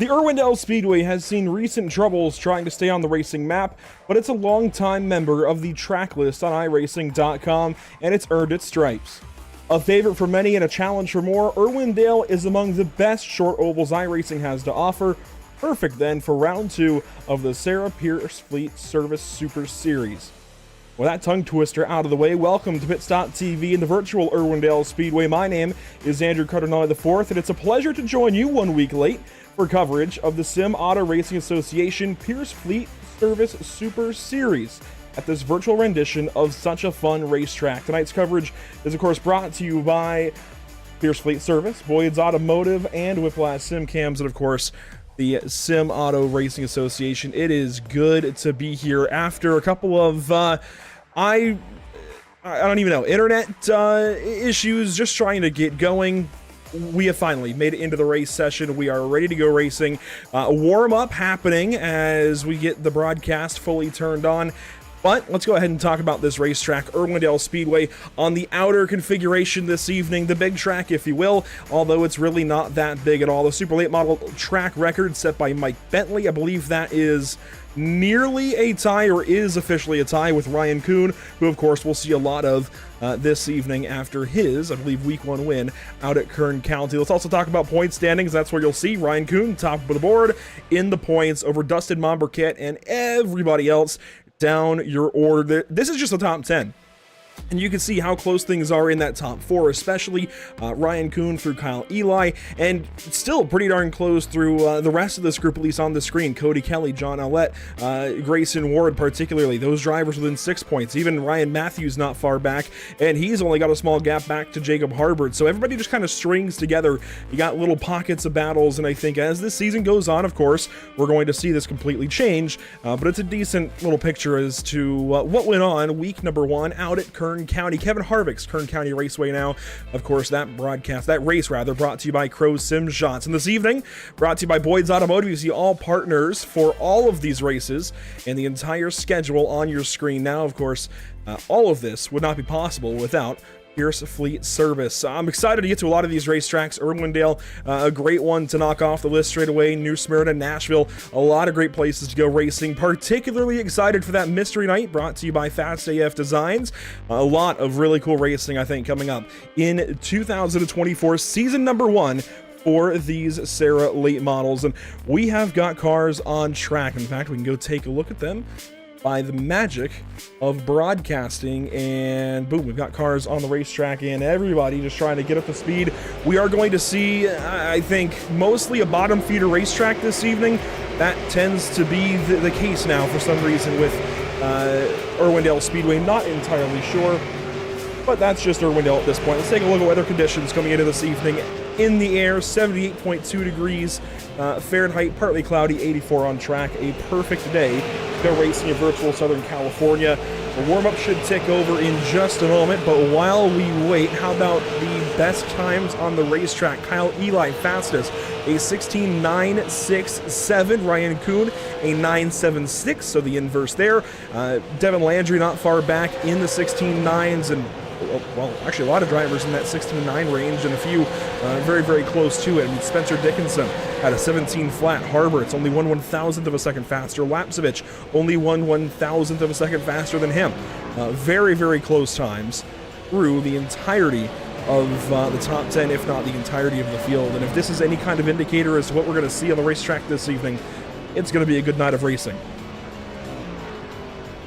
The Irwindale Speedway has seen recent troubles trying to stay on the racing map, but it's a long-time member of the track list on iRacing.com, and it's earned its stripes. A favorite for many and a challenge for more, Irwindale is among the best short ovals iRacing has to offer, perfect then for round 2 of the SARA Pierce Fleet Service Super Series. With that tongue twister out of the way, welcome to Pit Stop TV and the virtual Irwindale Speedway. My name is Andrew Cardinale IV, and it's a pleasure to join you 1 week late for coverage of the Sim Auto Racing Association Pierce Fleet Service Super Series at this virtual rendition of such a fun racetrack. Tonight's coverage is, of course, brought to you by Pierce Fleet Service, Boyd's Automotive, and Whiplash Sim Cams, and, of course, the Sim Auto Racing Association. It is good to be here after a couple of I don't even know, internet issues, just trying to get going. We have finally made it into the race session. We are ready to go racing. Warm-up happening as we get the broadcast fully turned on. But let's go ahead and talk about this racetrack, Irwindale Speedway, on the outer configuration this evening, the big track, if you will, although it's really not that big at all. The Super Late Model track record set by Mike Bentley, I believe that is nearly a tie, or is officially a tie, with Ryan Kuhn, who of course we'll see a lot of this evening after his, I believe, week 1 win out at Kern County. Let's also talk about point standings. That's where you'll see Ryan Kuhn top of the board in the points over Dustin Momberket and everybody else down your order. This is just the top 10. And you can see how close things are in that top 4, especially Ryan Kuhn through Kyle Eli, and still pretty darn close through the rest of this group, at least on the screen. Cody Kelly, John Ellett, Grayson Ward particularly, those drivers within 6 points. Even Ryan Matthews not far back, and he's only got a small gap back to Jacob Harbert. So everybody just kind of strings together. You got little pockets of battles, and I think as this season goes on, of course, we're going to see this completely change, but it's a decent little picture as to what went on week number 1 out at Kern County. Kevin Harvick's Kern County Raceway now. Of course, that race brought to you by Crow Sim Shots. And this evening, brought to you by Boyd's Automotive. You see all partners for all of these races and the entire schedule on your screen now. Of course, all of this would not be possible without Pierce Fleet Service. I'm excited to get to a lot of these racetracks. Irwindale, a great one to knock off the list straight away. New Smyrna, Nashville, a lot of great places to go racing. Particularly excited for that Mystery Night brought to you by Fast AF Designs. A lot of really cool racing, I think, coming up in 2024, season number 1 for these SARA late models. And we have got cars on track. In fact, we can go take a look at them by the magic of broadcasting, and boom, we've got cars on the racetrack and everybody just trying to get up to speed. We are going to see, I think, mostly a bottom feeder racetrack this evening. That tends to be the case now for some reason with Irwindale Speedway. Not entirely sure, but that's just Irwindale at this point. Let's take a look at weather conditions coming into this evening. In the air, 78.2 degrees Fahrenheit, partly cloudy, 84 on track. A perfect day to go racing in virtual Southern California. The warm-up should tick over in just a moment, but while we wait, how about the best times on the racetrack? Kyle Eli fastest, a 16.967. Ryan Kuhn, a 9.76, so the inverse there. Devin Landry not far back in the 16.9s, and well, actually a lot of drivers in that 16.9 range, and a few very, very close to it. I mean, Spencer Dickinson had a 17 flat. Harbert's only 1/1000th of a second faster. Lapsevich only 1/1000th of a second faster than him. Very, very close times through the entirety of the top 10, if not the entirety of the field. And if this is any kind of indicator as to what we're going to see on the racetrack this evening, it's going to be a good night of racing.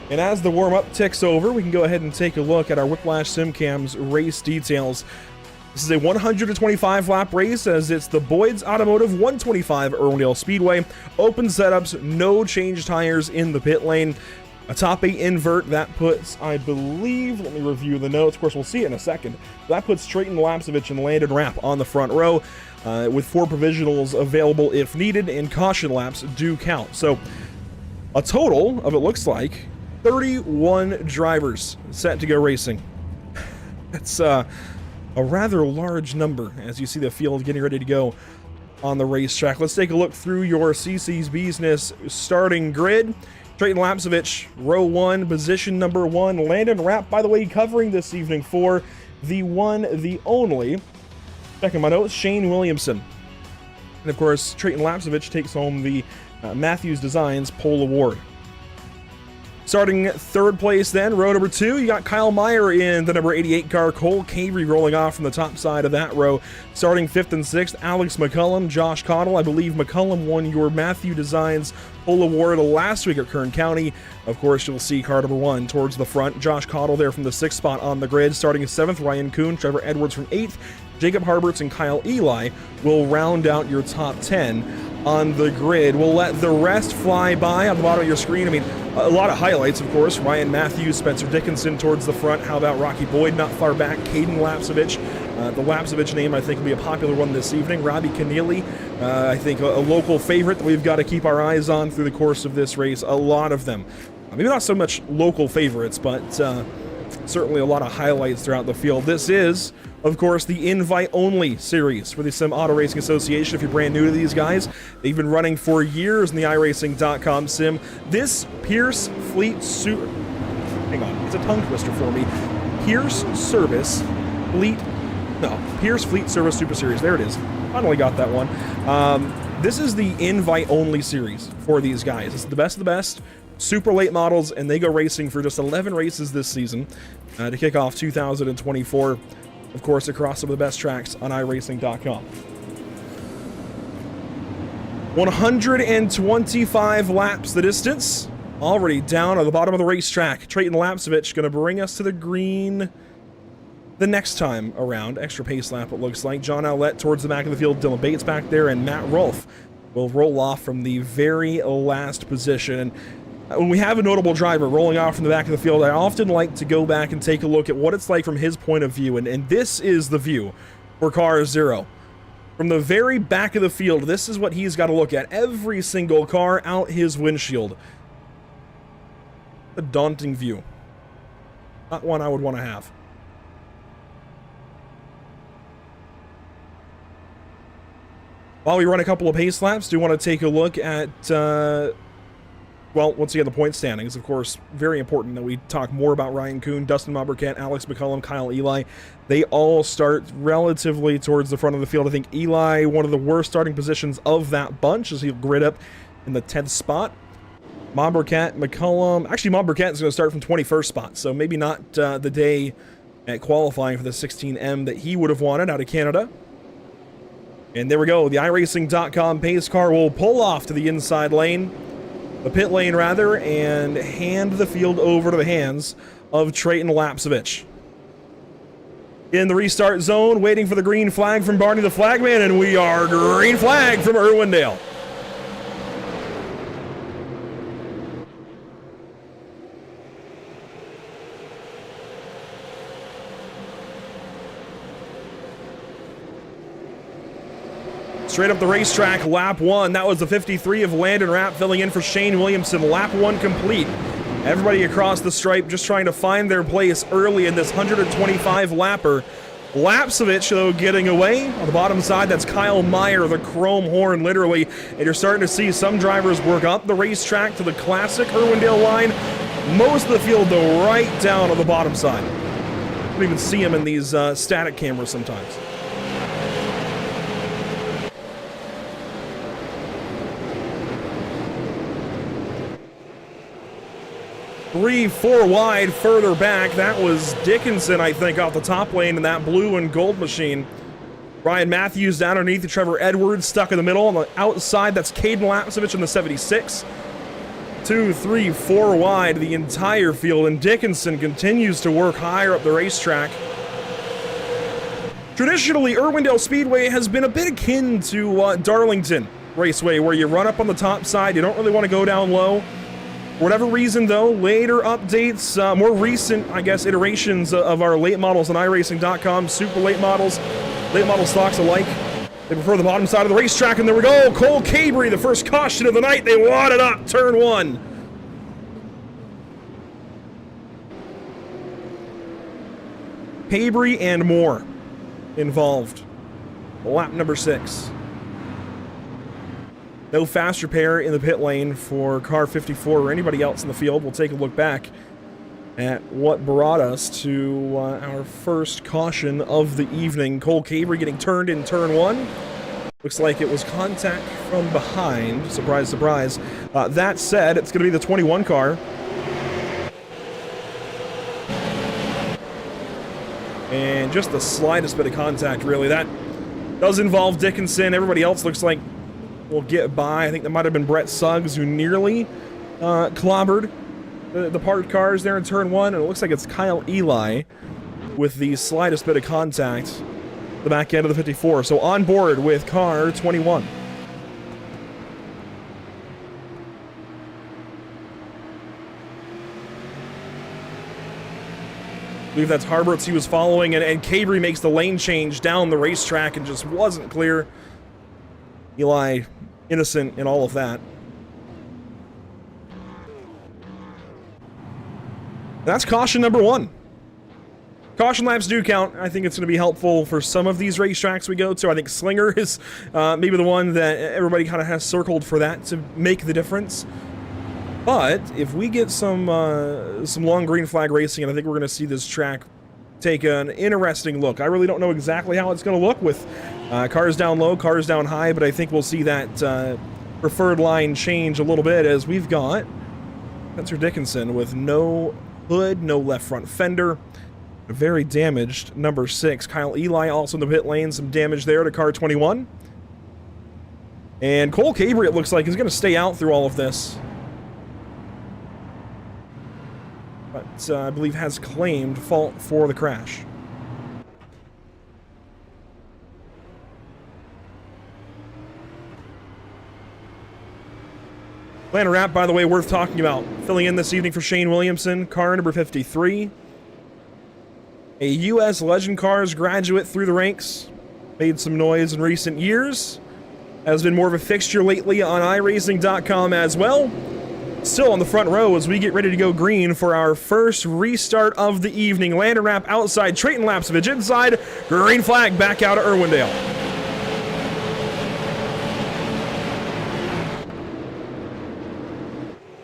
And as the warm-up ticks over, we can go ahead and take a look at our Whiplash SimCams race details. This is a 125-lap race, as it's the Boyd's Automotive 125 Irwindale Speedway. Open setups, no change tires in the pit lane. A top 8 invert, that puts, I believe, let me review the notes, of course we'll see it in a second. That puts Trayton Lapsevich and Landon Rapp on the front row, with 4 provisionals available if needed, and caution laps do count. So a total of, it looks like, 31 drivers set to go racing. That's a rather large number as you see the field getting ready to go on the racetrack. Let's take a look through your CC's Business starting grid. Trayton Lapsevich, row 1, position number 1. Landon Rapp, by the way, covering this evening for the one, the only, checking my notes, Shane Williamson. And of course, Trayton Lapsevich takes home the Matthews Designs Pole Award. Starting third place then, row number 2, you got Kyle Meyer in the number 88 car. Cole Cabrey rolling off from the top side of that row. Starting 5th and 6th, Alex McCullum, Josh Cottle. I believe McCullum won your Matthew Designs Pole Award last week at Kern County. Of course, you'll see car number 1 towards the front. Josh Cottle there from the 6th spot on the grid. Starting 7th, Ryan Kuhn, Trevor Edwards from 8th. Jacob Harberts and Kyle Eli will round out your top 10 on the grid. We'll let the rest fly by on the bottom of your screen. I mean, a lot of highlights, of course. Ryan Matthews, Spencer Dickinson towards the front. How about Rocky Boyd not far back? Caden Lapsevich. The Lapsevich name, I think, will be a popular one this evening. Robbie Keneally, I think a local favorite that we've got to keep our eyes on through the course of this race. A lot of them. Maybe not so much local favorites, but certainly a lot of highlights throughout the field. This is, of course, the invite-only series for the Sim Auto Racing Association. If you're brand new to these guys, they've been running for years in the iRacing.com sim. This Pierce Fleet Super... Hang on, it's a tongue twister for me. Pierce Fleet Service Super Series. There it is. Finally got that one. This is the invite-only series for these guys. It's the best of the best. Super late models, and they go racing for just 11 races this season to kick off 2024. Of course, across some of the best tracks on iRacing.com. 125 laps the distance. Already down at the bottom of the racetrack. Trayton Lapsevich going to bring us to the green the next time around. Extra pace lap, it looks like. John Owlett towards the back of the field. Dylan Bates back there, and Matt Rolfe will roll off from the very last position. And when we have a notable driver rolling off from the back of the field, I often like to go back and take a look at what it's like from his point of view. And this is the view for car 0. From the very back of the field, this is what he's got to look at. Every single car out his windshield. A daunting view. Not one I would want to have. While we run a couple of pace laps, do want to take a look at... well, once again, the point standings, of course, very important that we talk more about Ryan Kuhn, Dustin Maubercat, Alex McCullum, Kyle Eli. They all start relatively towards the front of the field. I think Eli, one of the worst starting positions of that bunch, as he'll grid up in the 10th spot. Maubercat, McCullum. Actually, Maubercat is going to start from 21st spot, so maybe not the day at qualifying for the 16M that he would have wanted out of Canada. And there we go. The iRacing.com pace car will pull off to the inside lane. The pit lane, rather, and hand the field over to the hands of Trayton Lapsevich. In the restart zone, waiting for the green flag from Barney the Flagman, and we are green flag from Irwindale. Straight up the racetrack, lap 1. That was the 53 of Landon Rapp filling in for Shane Williamson. Lap 1 complete. Everybody across the stripe just trying to find their place early in this 125 lapper. Lapsevich, though, getting away. On the bottom side, that's Kyle Meyer, the chrome horn, literally. And you're starting to see some drivers work up the racetrack to the classic Irwindale line. Most of the field, though, right down on the bottom side. You can even see them in these static cameras sometimes. 3-4 wide further back. That was Dickinson, I think, off the top lane in that blue and gold machine. Ryan Matthews down underneath, Trevor Edwards stuck in the middle. On the outside, that's Caden Lapsevich in the 76. 2, 3, 4 wide the entire field, and Dickinson continues to work higher up the racetrack. Traditionally, Irwindale Speedway has been a bit akin to Darlington Raceway, where you run up on the top side, you don't really want to go down low. For whatever reason, though, later updates, more recent, I guess, iterations of our late models on iRacing.com, super late model stocks alike, they prefer the bottom side of the racetrack, and there we go. Cole Cabrey, the first caution of the night. They wad it up, turn 1. Cabrey and more involved. Lap number 6. No fast repair in the pit lane for car 54 or anybody else in the field. We'll take a look back at what brought us to our first caution of the evening. Cole Cabrey getting turned in turn 1. Looks like it was contact from behind. Surprise, surprise. That said, it's going to be the 21 car. And just the slightest bit of contact, really. That does involve Dickinson. Everybody else looks like will get by. I think that might have been Brett Suggs who nearly clobbered the parked cars there in turn 1. And it looks like it's Kyle Eli with the slightest bit of contact. The back end of the 54. So on board with car 21. I believe that's Harberts he was following, and Cabry makes the lane change down the racetrack and just wasn't clear. Eli innocent in all of that. That's caution number 1. Caution laps do count. I think it's going to be helpful for some of these racetracks we go to. I think Slinger is maybe the one that everybody kind of has circled for that to make the difference. But if we get some long green flag racing, and I think we're going to see this track take an interesting look. I really don't know exactly how it's going to look with cars down low, cars down high, but I think we'll see that preferred line change a little bit as we've got Spencer Dickinson with no hood, no left front fender. A very damaged number 6. Kyle Eli also in the pit lane. Some damage there to car 21. And Cole Cabry, it looks like, is going to stay out through all of this. But I believe has claimed fault for the crash. Atlanta wrap, by the way, worth talking about. Filling in this evening for Shane Williamson, car number 53. A U.S. Legend Cars graduate through the ranks, made some noise in recent years, has been more of a fixture lately on iRacing.com as well. Still on the front row as we get ready to go green for our first restart of the evening. Landon wrap outside, Trayton Lapsovich inside, green flag back out of Irwindale.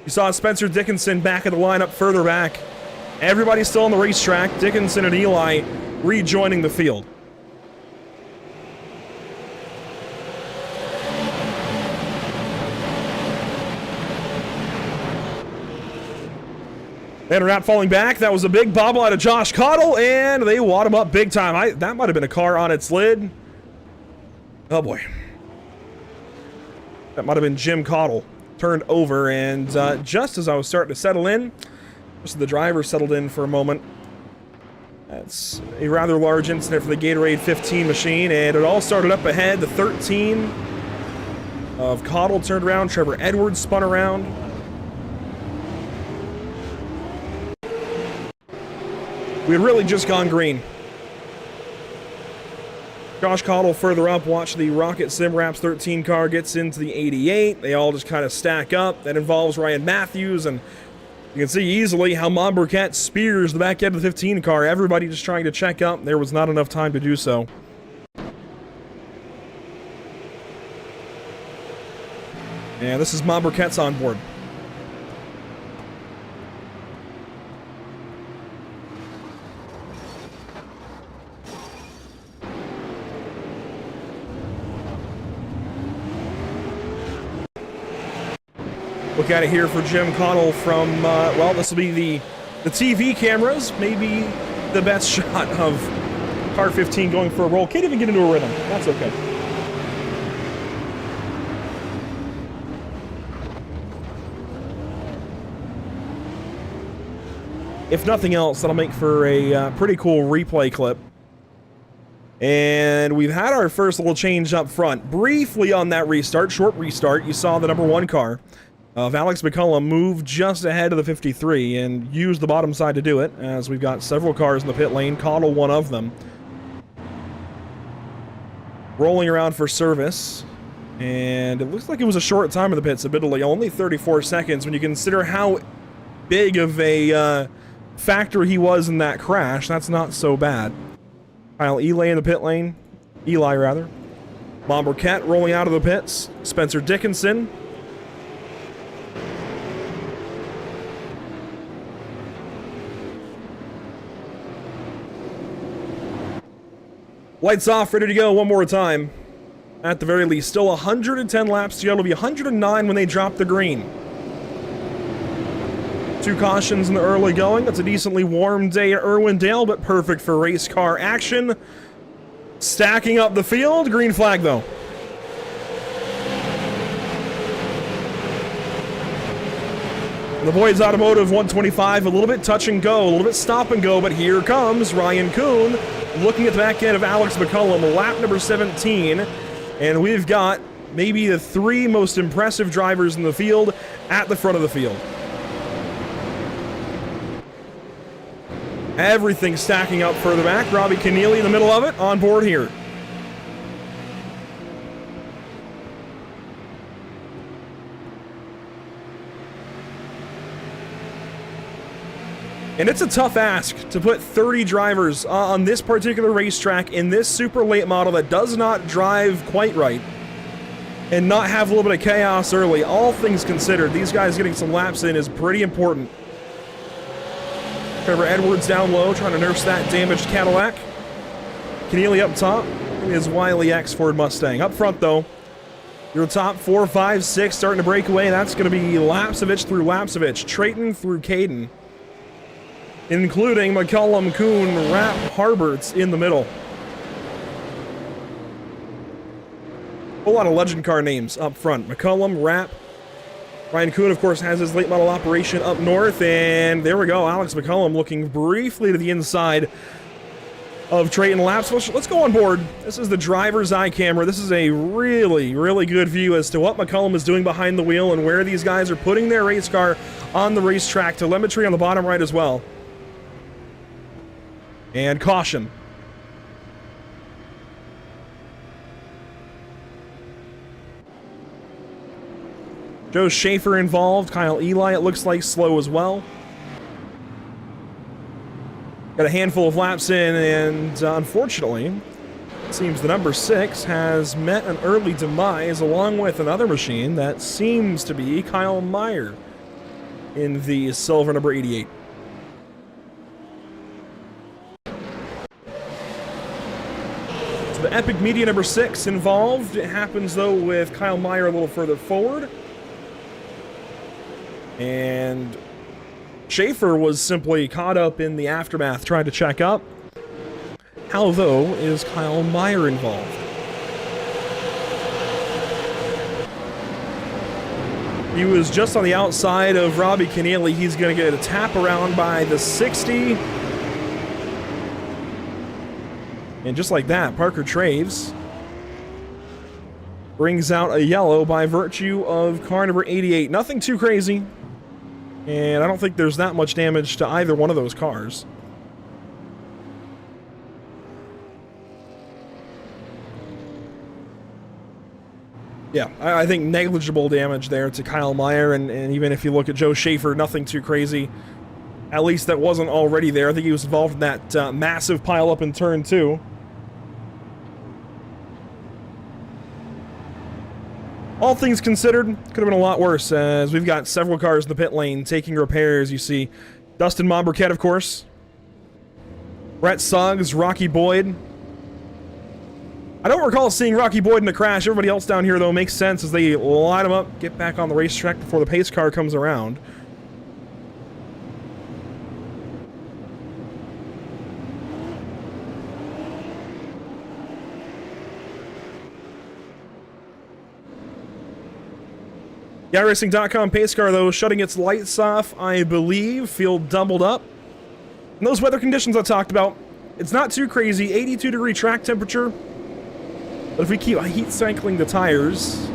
You saw Spencer Dickinson back at the lineup further back. Everybody's still on the racetrack. Dickinson and Eli rejoining the field. And Rapp falling back. That was a big bobble out of Josh Cottle, and they wad him up big time. That might have been a car on its lid. Oh boy. That might have been Jim Cottle turned over, and just as I was starting to settle in, just the driver settled in for a moment. That's a rather large incident for the Gatorade 15 machine, and it all started up ahead. The 13 of Cottle turned around. Trevor Edwards spun around. We had really just gone green. Josh Cottle further up, watch the Rocket Sim Wraps 13 car gets into the 88. They all just kind of stack up. That involves Ryan Matthews, and you can see easily how Mom Burkett spears the back end of the 15 car. Everybody just trying to check up. There was not enough time to do so. And this is Mom Burkett's on board. Look at it here for Jim Cottle from, well, this will be the TV cameras. Maybe the best shot of car 15 going for a roll. Can't even get into a rhythm. That's okay. If nothing else, that'll make for a pretty cool replay clip. And we've had our first little change up front. Briefly on that restart, short restart, you saw the number 1 car of Alex McCullum move just ahead of the 53 and use the bottom side to do it, as we've got several cars in the pit lane, Cottle one of them. Rolling around for service, and it looks like it was a short time in the pits, admittedly, only 34 seconds when you consider how big of a factor he was in that crash. That's not so bad. Kyle Eli in the pit lane, Eli rather. Mom Burkett rolling out of the pits, Spencer Dickinson. Lights off, ready to go one more time. At the very least, still 110 laps to go. It'll be 109 when they drop the green. 2 cautions in the early going. That's a decently warm day at Irwindale, but perfect for race car action. Stacking up the field. Green flag, though. The Boyd's Automotive 125, a little bit touch and go, a little bit stop and go, but here comes Ryan Kuhn looking at the back end of Alex McCullum, lap number 17. And we've got maybe the 3 most impressive drivers in the field at the front of the field. Everything stacking up further back. Robbie Keneally in the middle of it, on board here. And it's a tough ask to put 30 drivers on this particular racetrack in this super late model that does not drive quite right and not have a little bit of chaos early. All things considered, these guys getting some laps in is pretty important. Trevor Edwards down low, trying to nurse that damaged Cadillac. Keneally up top in his Wiley X Ford Mustang. Up front, though, your top 4, 5, 6 starting to break away. That's going to be Lapsevich through Lapsevich, Trayton through Caden, including McCullum, Kuhn, Rapp, Harberts in the middle. A whole lot of legend car names up front. McCullum, Rapp. Ryan Kuhn, of course, has his late model operation up north, and there we go. Alex McCullum looking briefly to the inside of Trayton Lapsevich. Let's go on board. This is the driver's eye camera. This is a really, really good view as to what McCullum is doing behind the wheel and where these guys are putting their race car on the racetrack. Telemetry on the bottom right as well. And caution. Joe Schaefer involved. Kyle Eli, it looks like, slow as well. Got a handful of laps in, and unfortunately, it seems the number 6 has met an early demise along with another machine that seems to be Kyle Meyer in the silver number 88. The Epic Media number 6 involved. It happens, though, with Kyle Meyer a little further forward. And Schaefer was simply caught up in the aftermath trying to check up. How, though, is Kyle Meyer involved? He was just on the outside of Robbie Keneally. He's going to get a tap around by the 60. And just like that, Parker Traves brings out a yellow by virtue of car number 88. Nothing too crazy. And I don't think there's that much damage to either one of those cars. Yeah, I think negligible damage there to Kyle Meyer. And even if you look at Joe Schaefer, nothing too crazy. At least that wasn't already there. I think he was involved in that massive pileup in turn 2. All things considered, could have been a lot worse, as we've got several cars in the pit lane taking repairs. You see Dustin Mombriquette, of course. Brett Suggs, Rocky Boyd. I don't recall seeing Rocky Boyd in a crash. Everybody else down here, though, makes sense as they line them up, get back on the racetrack before the pace car comes around. YaRacing.com pace car, though, shutting its lights off, I believe. Field doubled up. And those weather conditions I talked about, it's not too crazy. 82-degree track temperature. But if we keep heat cycling the tires,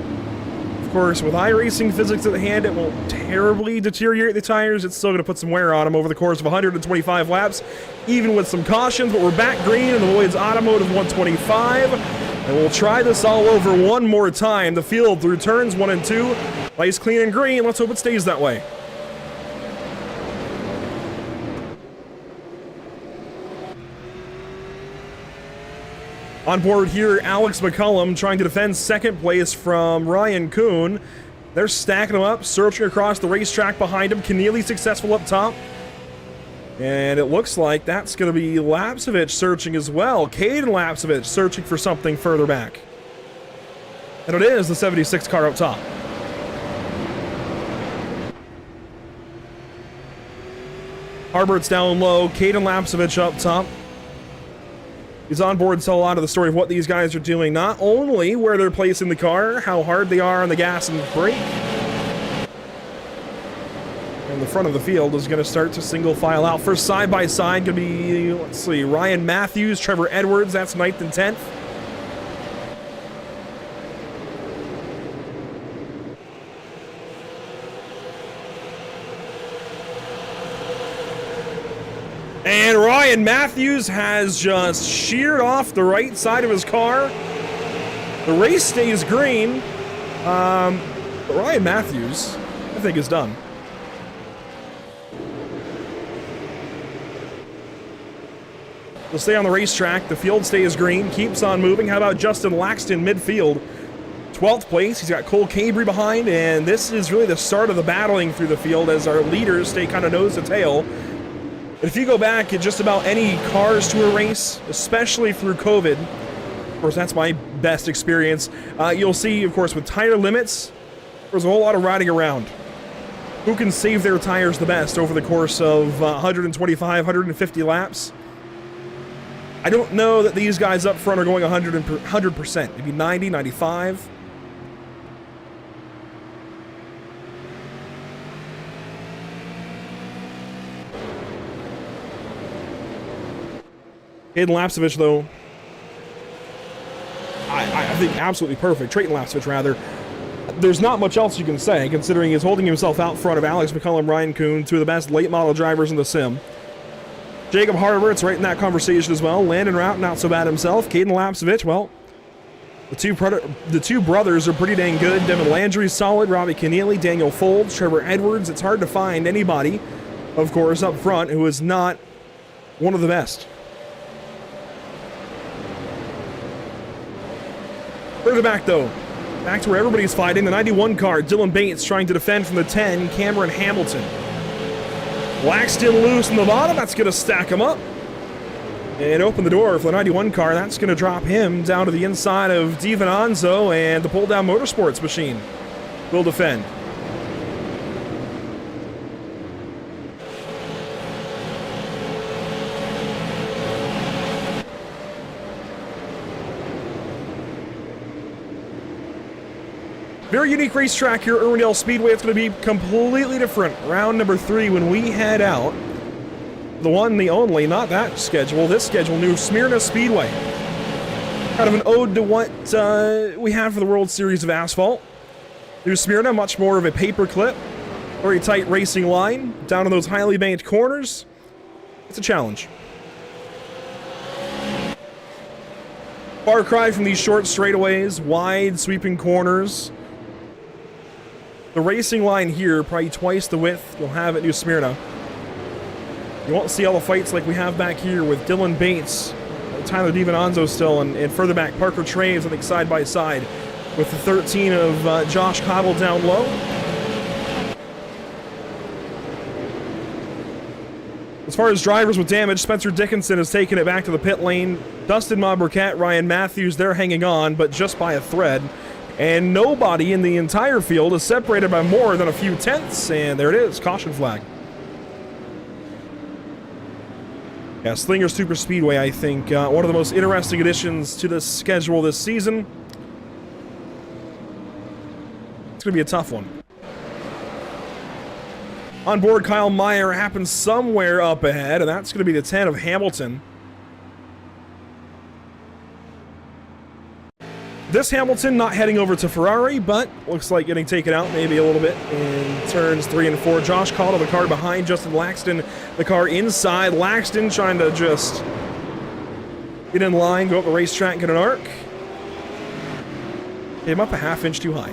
of course, with iRacing physics at hand, it won't terribly deteriorate the tires. It's still going to put some wear on them over the course of 125 laps, even with some cautions. But we're back green in the Lloyd's Automotive 125. And we'll try this all over one more time. The field through turns 1 and 2. Nice, clean, and green. Let's hope it stays that way. On board here, Alex McCullum trying to defend second place from Ryan Kuhn. They're stacking him up, searching across the racetrack behind him. Keneally successful up top. And it looks like that's going to be Lapsevich searching as well. Caden Lapsevich searching for something further back. And it is the 76 car up top. Harbert's down low. Caden Lapsevich up top. He's on board to tell a lot of the story of what these guys are doing. Not only where they're placing the car, how hard they are on the gas and brake. And the front of the field is going to start to single file out. First side-by-side going to be, let's see, Ryan Matthews, Trevor Edwards. That's 9th and 10th. And Ryan Matthews has just sheared off the right side of his car. The race stays green. But Ryan Matthews, I think, is done. He'll stay on the racetrack. The field stays green. Keeps on moving. How about Justin Laxton midfield? 12th place. He's got Cole Cabry behind. And this is really the start of the battling through the field as our leaders stay kind of nose to tail. If you go back at just about any Cars Tour race, especially through COVID, of course, that's my best experience, you'll see, of course, with tire limits, there's a whole lot of riding around. Who can save their tires the best over the course of 125, 150 laps? I don't know that these guys up front are going 100%, maybe 90, 95. Caden Lapsevich, though, I think absolutely perfect. Trayton Lapsevich, rather. There's not much else you can say, considering he's holding himself out front of Alex McCullum, Ryan Kuhn, two of the best late model drivers in the sim. Jacob Harbert's right in that conversation as well. Landon Rout, not so bad himself. Caden Lapsevich, well, the two brothers are pretty dang good. Devin Landry's solid. Robbie Keneally, Daniel Folds, Trevor Edwards. It's hard to find anybody, of course, up front who is not one of the best. Further back, though, back to where everybody's fighting. The 91 car, Dylan Bates trying to defend from the 10, Cameron Hamilton. Laxton loose in the bottom. That's going to stack him up. And open the door for the 91 car. That's going to drop him down to the inside of Devin Onzo, and the pull-down motorsports machine will defend. Very unique racetrack here at Irwindale Speedway. It's going to be completely different. Round number 3 when we head out. The one, the only, not that schedule, this schedule, New Smyrna Speedway. Kind of an ode to what we have for the World Series of Asphalt. New Smyrna, much more of a paperclip. Very tight racing line. Down in those highly banked corners. It's a challenge. Far cry from these short straightaways, wide sweeping corners. The racing line here, probably twice the width you'll have at New Smyrna. You won't see all the fights like we have back here with Dylan Bates, Tyler DiVinanzo still, and further back Parker Traves, I think, side by side with the 13 of Josh Cottle down low. As far as drivers with damage, Spencer Dickinson has taken it back to the pit lane. Dustin Maubriquet, Ryan Matthews, they're hanging on, but just by a thread. And nobody in the entire field is separated by more than a few tenths. And there it is, caution flag. Yeah, Slinger Super Speedway, I think, one of the most interesting additions to the schedule this season. It's going to be a tough one. On board, Kyle Meyer happens somewhere up ahead, and that's going to be the 10 of Hamilton. This Hamilton not heading over to Ferrari, but looks like getting taken out maybe a little bit in turns 3 and 4. Josh Cottle, the car behind Justin Laxton, the car inside. Laxton trying to just get in line, go up the racetrack, get an arc. Came up a half inch too high.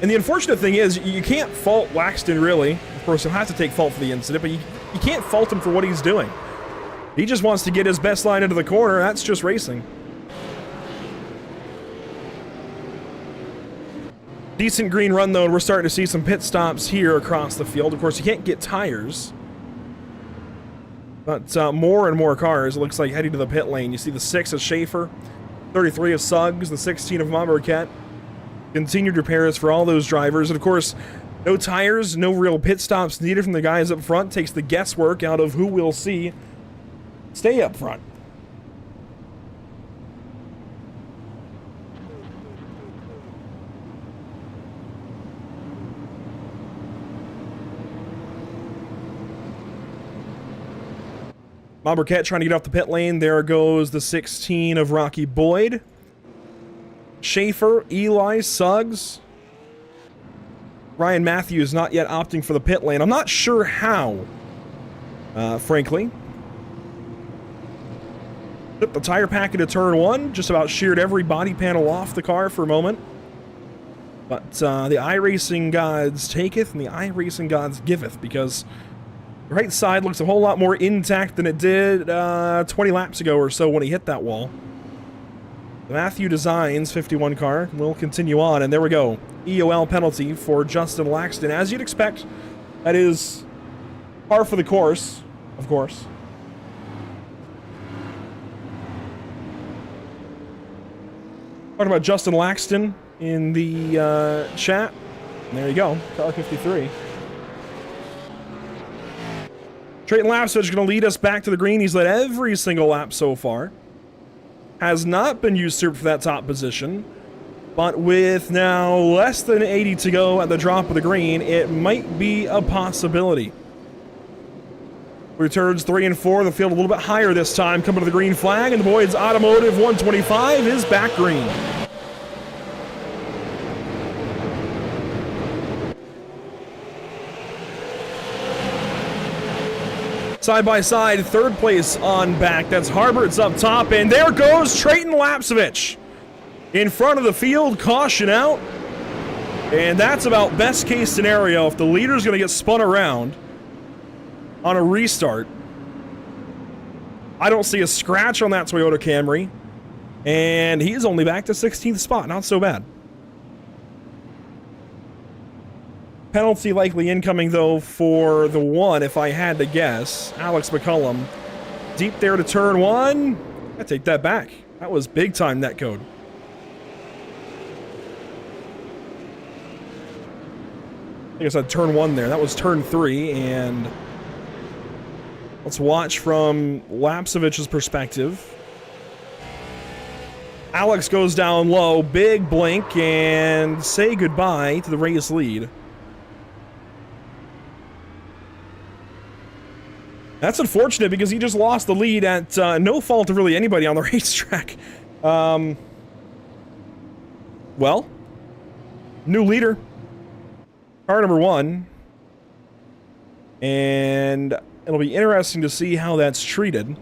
And the unfortunate thing is, you can't fault Laxton, really. Of course, he'll have to take fault for the incident, but you can't fault him for what he's doing. He just wants to get his best line into the corner. That's just racing. Decent green run, though, and we're starting to see some pit stops here across the field. Of course, you can't get tires. But more and more cars, it looks like, heading to the pit lane. You see the 6 of Schaefer, 33 of Suggs, the 16 of Marquette. Continued repairs for all those drivers. And of course, no tires, no real pit stops needed from the guys up front. Takes the guesswork out of who we'll see stay up front. Marquette trying to get off the pit lane. There goes the 16 of Rocky Boyd. Schaefer, Eli, Suggs. Ryan Matthews not yet opting for the pit lane. I'm not sure how, frankly. Took the tire pack into turn 1. Just about sheared every body panel off the car for a moment. But the iRacing gods taketh and the iRacing gods giveth, because the right side looks a whole lot more intact than it did 20 laps ago or so when he hit that wall. The Matthew Designs 51 car will continue on, and there we go. EOL penalty for Justin Laxton. As you'd expect, that is par for the course, of course. Talking about Justin Laxton in the chat. And there you go, car 53. Trayton Lapsich is going to lead us back to the green. He's led every single lap so far. Has not been usurped for that top position. But with now less than 80 to go at the drop of the green, it might be a possibility. Returns 3 and 4, the field a little bit higher this time, coming to the green flag, and the Boyd's Automotive 125 is back green. Side by side, third place on back. That's Harbert's up top, and there goes Trayton Lapsevich in front of the field, caution out. And that's about best case scenario if the leader's going to get spun around on a restart. I don't see a scratch on that Toyota Camry, and he's only back to 16th spot. Not so bad. Penalty likely incoming, though, for the 1, if I had to guess. Alex McCullum. Deep there to turn 1. I take that back. That was big-time netcode. I think I said turn 1 there. That was turn 3, and let's watch from Lapsevich's perspective. Alex goes down low, big blink, and say goodbye to the race lead. That's unfortunate because he just lost the lead at no fault of really anybody on the racetrack. Well, new leader. Car number 1. And it'll be interesting to see how that's treated.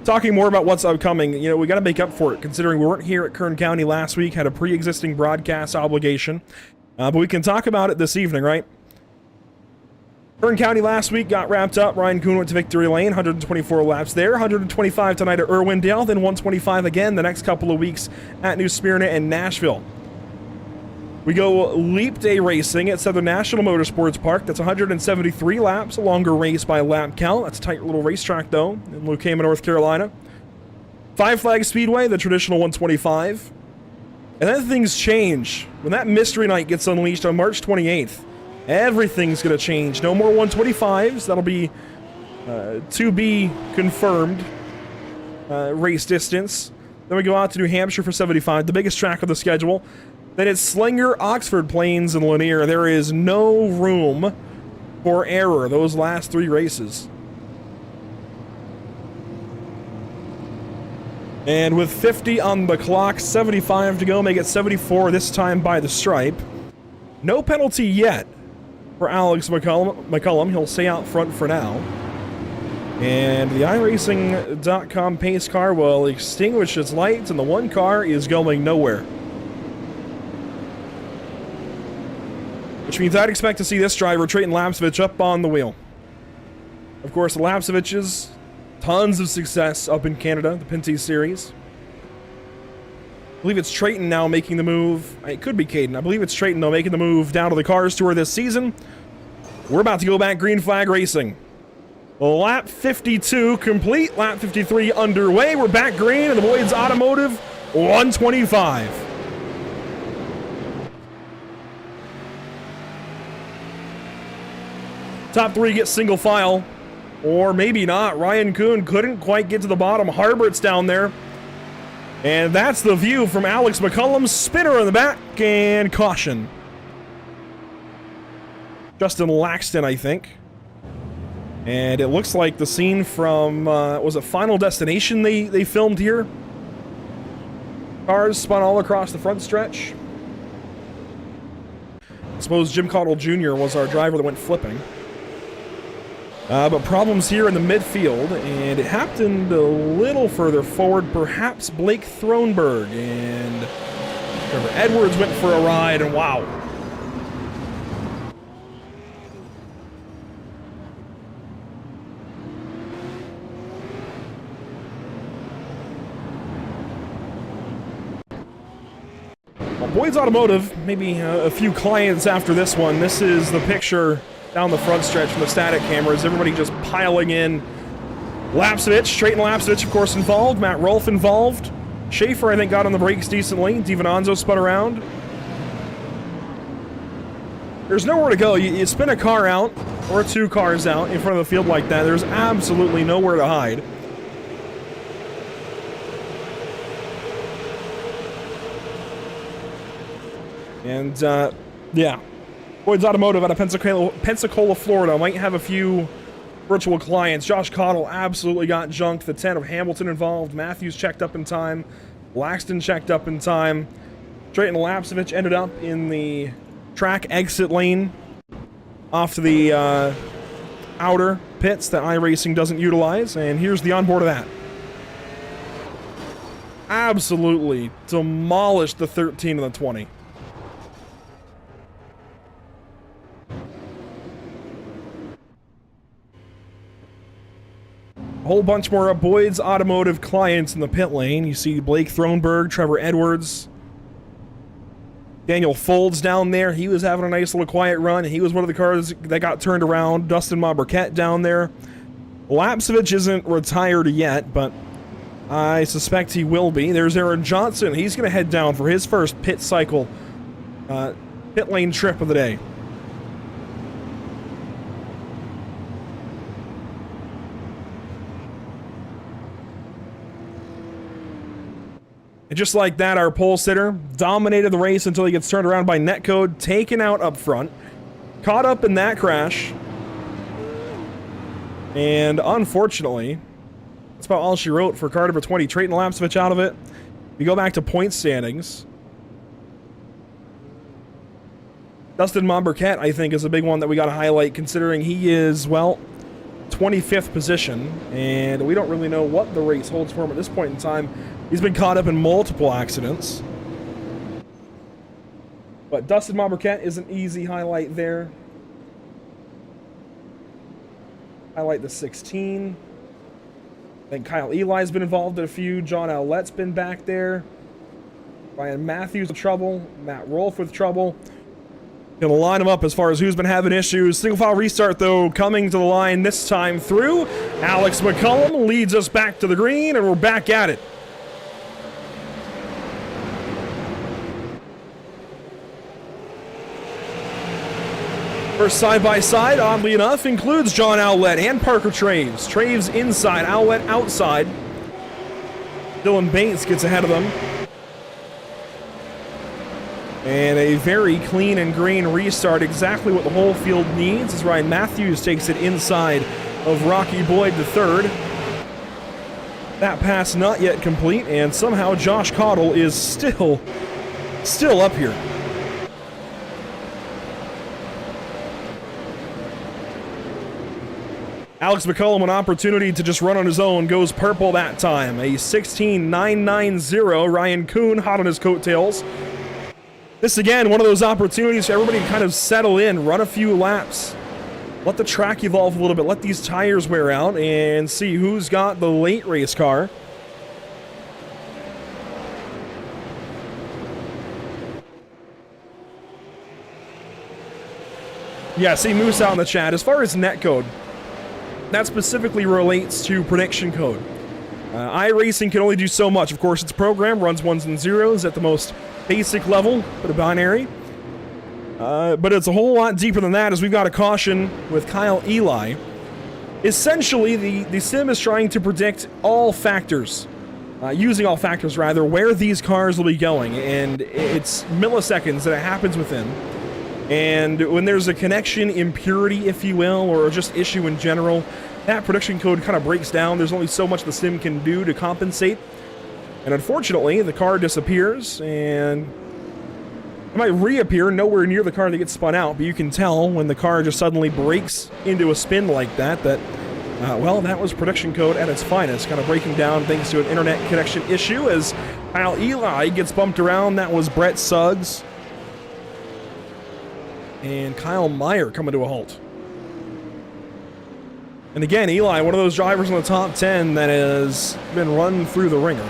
Talking more about what's upcoming, you know, we got to make up for it, considering we weren't here at Kern County last week, had a pre-existing broadcast obligation. But we can talk about it this evening, right? Kern County last week got wrapped up. Ryan Kuhn went to victory lane, 124 laps there, 125 tonight at Irwindale, then 125 again the next couple of weeks at New Smyrna and Nashville. We go Leap Day Racing at Southern National Motorsports Park. That's 173 laps, a longer race by lap count. That's a tight little racetrack, though, in Lucama, North Carolina. Five Flag Speedway, the traditional 125. And then things change. When that mystery night gets unleashed on March 28th, everything's going to change. No more 125s. That'll be to be confirmed race distance. Then we go out to New Hampshire for 75, the biggest track of the schedule. Then it's Slinger, Oxford Plains, and Lanier. There is no room for error those last 3 races. And with 50 on the clock, 75 to go, make it 74 this time by the stripe. No penalty yet for Alex McCullum. He'll stay out front for now. And the iRacing.com pace car will extinguish its lights, and the 1 car is going nowhere. Which means I'd expect to see this driver, Trayton Lapsevich, up on the wheel. Of course, the Lapseviches, tons of success up in Canada, the Pinty Series. I believe it's Trayton now making the move. It could be Caden. I believe it's Trayton, though, making the move down to the Cars Tour this season. We're about to go back green flag racing. Lap 52 complete. Lap 53 underway. We're back green in the Boyd's Automotive 125. Top three get single file. Or maybe not. Ryan Kuhn couldn't quite get to the bottom. Harbert's down there. And that's the view from Alex McCullum. Spinner in the back and caution. Justin Laxton, I think. And it looks like the scene from, was it Final Destination they filmed here? Cars spun all across the front stretch. I suppose Jim Cottle Jr. was our driver that went flipping. But problems here in the midfield, and it happened a little further forward, perhaps Blake Thronberg, and Trevor Edwards went for a ride, and wow. Well, Boyd's Automotive, maybe a few clients after this one. This is the picture down the front stretch from the static cameras, everybody just piling in. Lapsovich, Trayton Lapsovich, of course, involved. Matt Rolfe involved. Schaefer, I think, got on the brakes decently. DiVinanzo spun around. There's nowhere to go. You spin a car out, or two cars out in front of the field like that, there's absolutely nowhere to hide. And, yeah. Boyd's Automotive out of Pensacola, Florida. Might have a few virtual clients. Josh Cottle absolutely got junked. The 10 of Hamilton involved. Matthews checked up in time. Laxton checked up in time. Trayton Lapsovich ended up in the track exit lane off to the outer pits that iRacing doesn't utilize. And here's the onboard of that. Absolutely demolished the 13 and the 20. A whole bunch more of Boyd's Automotive clients in the pit lane. You see Blake Thronberg, Trevor Edwards, Daniel Folds down there. He was having a nice little quiet run. He was one of the cars that got turned around. Dustin Maburkett down there. Lapsovich isn't retired yet, but I suspect he will be. There's Aaron Johnson. He's going to head down for his first pit cycle, pit lane trip of the day. And just like that, our pole sitter dominated the race until he gets turned around by Netcode, taken out up front, caught up in that crash. And unfortunately, that's about all she wrote for car number 20. Trayton Lapsovich out of it. We go back to point standings. Dustin Maburkett, I think, is a big one that we got to highlight, considering he is, well, 25th position, and we don't really know what the race holds for him at this point in time. He's been caught up in multiple accidents. But Dustin Maburkett is an easy highlight there. Highlight the 16. I think Kyle Eli's been involved in a few. John Owlett's been back there. Ryan Matthews with trouble. Matt Rolfe with trouble. Gonna line them up as far as who's been having issues. Single file restart, though, coming to the line this time through. Alex McCullum leads us back to the green, and we're back at it. First side-by-side, oddly enough, includes John Owlett and Parker Traves. Traves inside, Owlett outside. Dylan Bates gets ahead of them. And a very clean and green restart, exactly what the whole field needs, as Ryan Matthews takes it inside of Rocky Boyd III. That pass not yet complete, and somehow Josh Cottle is still up here. Alex McCullum, an opportunity to just run on his own, goes purple that time. A 16.990. Ryan Kuhn hot on his coattails. This, again, one of those opportunities for everybody to kind of settle in, run a few laps, let the track evolve a little bit, let these tires wear out, and see who's got the late race car. Yeah, see Moose out in the chat. As far as netcode, that specifically relates to prediction code. iRacing can only do so much. Of course, it's a program, runs ones and zeros at the most basic level, but a binary. But it's a whole lot deeper than that, as we've got a caution with Kyle Eli. Essentially, the sim is trying to predict all factors, using all factors rather, where these cars will be going, and it's milliseconds that it happens within. And when there's a connection impurity, if you will, or just issue in general, that prediction code kind of breaks down. There's only so much the sim can do to compensate. And unfortunately, the car disappears, and it might reappear nowhere near the car that gets spun out, but you can tell when the car just suddenly breaks into a spin like that, well, that was prediction code at its finest, kind of breaking down thanks to an internet connection issue as Kyle Eli gets bumped around. That was Brett Suggs. And Kyle Meyer coming to a halt. And again, Eli, one of those drivers in the top 10 that has been run through the ringer.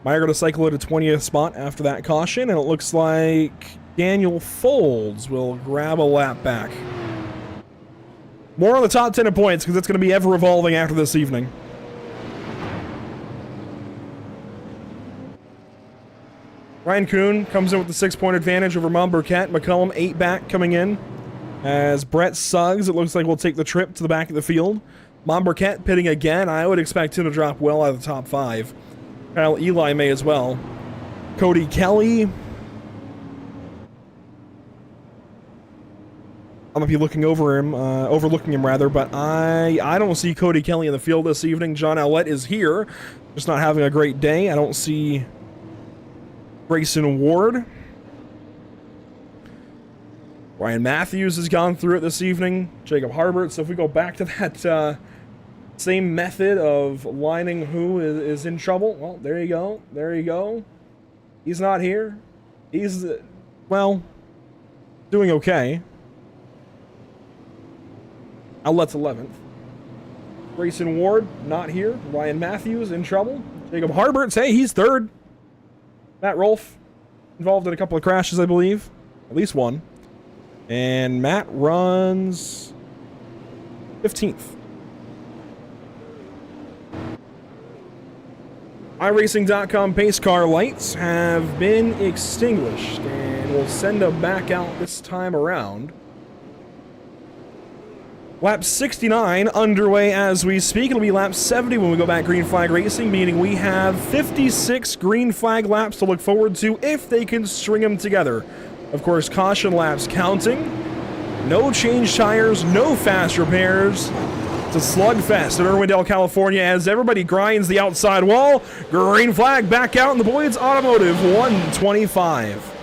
Meyer going to cycle to 20th spot after that caution, and it looks like Daniel Folds will grab a lap back. More on the top 10 of points, because it's going to be ever-evolving after this evening. Ryan Kuhn comes in with the 6-point advantage over Mom Burkett. McCullum 8 back coming in. As Brett Suggs, it looks like, will take the trip to the back of the field. Mom Burkett pitting again. I would expect him to drop well out of the top 5. Kyle Eli may as well. Cody Kelly. I'm gonna be looking over him, overlooking him rather, but I don't see Cody Kelly in the field this evening. John Owlett is here, just not having a great day. I don't see Grayson Ward. Ryan Matthews has gone through it this evening. Jacob Harbert. So if we go back to that same method of lining who is in trouble, well, there you go. There you go. He's not here. He's, well, doing okay. Owlett's 11th. Grayson Ward, not here. Ryan Matthews, in trouble. Jacob Harbert, hey, he's 3rd. Matt Rolfe, involved in a couple of crashes, I believe. At least one. And Matt runs 15th. iRacing.com pace car lights have been extinguished, and we'll send them back out this time around. Lap 69 underway as we speak. It'll be lap 70 when we go back green flag racing, meaning we have 56 green flag laps to look forward to if they can string them together. Of course, caution laps counting. No change tires, no fast repairs. It's a slugfest in Irwindale, California, as everybody grinds the outside wall. Green flag back out in the Boyd's Automotive 125.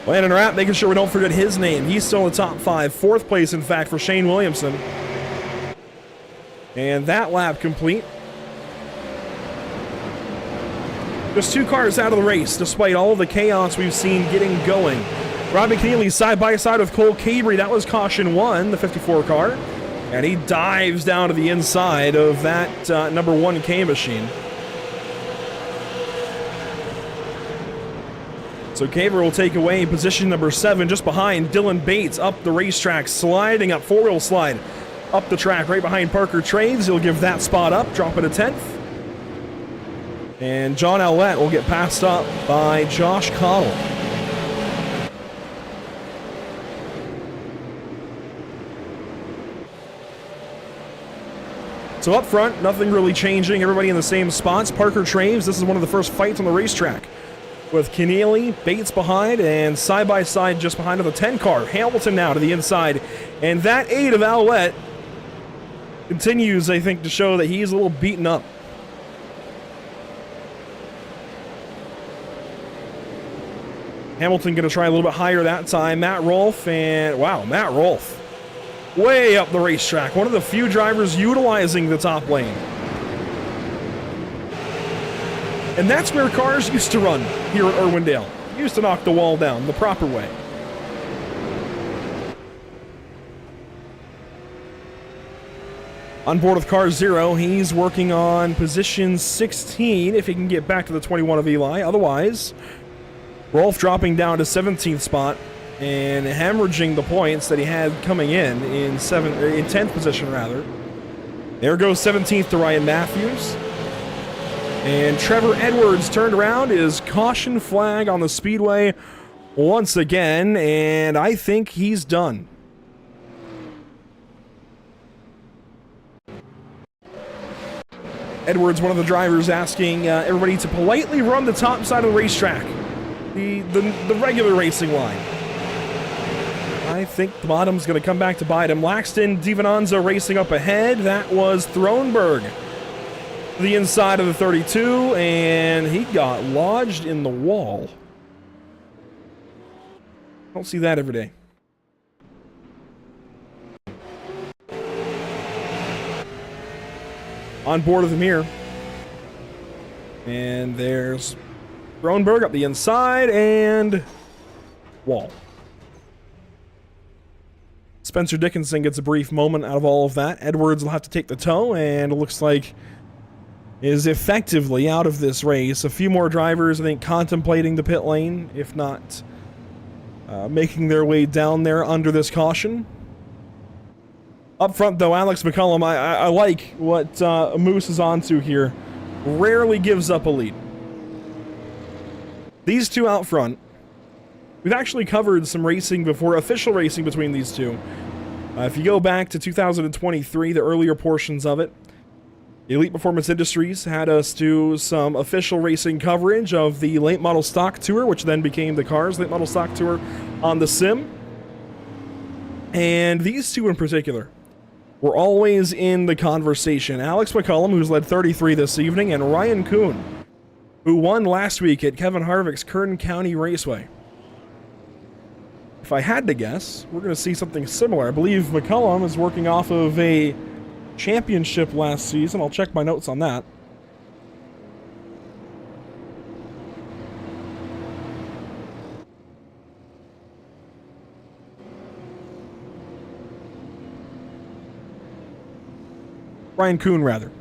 Landon Rapp making sure we don't forget his name. He's still in the top 5. 4th place, in fact, for Shane Williamson. And that lap complete. Just 2 cars out of the race, despite all of the chaos we've seen getting going. Robbie Keeley side by side with Cole Cabry. That was caution 1, the 54 car. And he dives down to the inside of that number 1K machine. So Cabry will take away position number 7, just behind Dylan Bates up the racetrack, sliding up, 4-wheel slide up the track, right behind Parker Traves. He'll give that spot up, drop it a 10th. And John Owlett will get passed up by Josh Connell. So up front, nothing really changing. Everybody in the same spots. Parker Traves, this is one of the first fights on the racetrack. With Keneally, Bates behind, and side-by-side just behind on the 10 car. Hamilton now to the inside. And that 8 of Owlett continues, I think, to show that he's a little beaten up. Hamilton going to try a little bit higher that time. Matt Rolfe, and wow, Matt Rolfe. Way up the racetrack. One of the few drivers utilizing the top lane. And that's where cars used to run here at Irwindale. Used to knock the wall down the proper way. On board with car 0, he's working on position 16 if he can get back to the 21 of Eli. Otherwise, Rolf dropping down to 17th spot and hemorrhaging the points that he had coming in 10th position rather. There goes 17th to Ryan Matthews. And Trevor Edwards turned around, his caution flag on the speedway once again, and I think he's done. Edwards, one of the drivers, asking everybody to politely run the top side of the racetrack. The regular racing line. I think the bottom's going to come back to bite him. Laxton Divananzo racing up ahead. That was Thronberg. The inside of the 32, and he got lodged in the wall. Don't see that every day. On board with him here. And there's Thronberg up the inside, and wall. Spencer Dickinson gets a brief moment out of all of that. Edwards will have to take the tow, and it looks like is effectively out of this race. A few more drivers, I think, contemplating the pit lane, if not making their way down there under this caution. Up front, though, Alex McCullum, I like what Moose is onto here. Rarely gives up a lead. These two out front, we've actually covered some racing before, official racing between these two. If you go back to 2023, the earlier portions of it, Elite Performance Industries had us do some official racing coverage of the Late Model Stock Tour, which then became the Cars Late Model Stock Tour on the sim. And these two in particular were always in the conversation. Alex McCullum, who's led 33 this evening, and Ryan Kuhn, who won last week at Kevin Harvick's Kern County Raceway. If I had to guess, we're going to see something similar. I believe McCullum is working off of a championship last season. I'll check my notes on that. Ryan Kuhn, rather.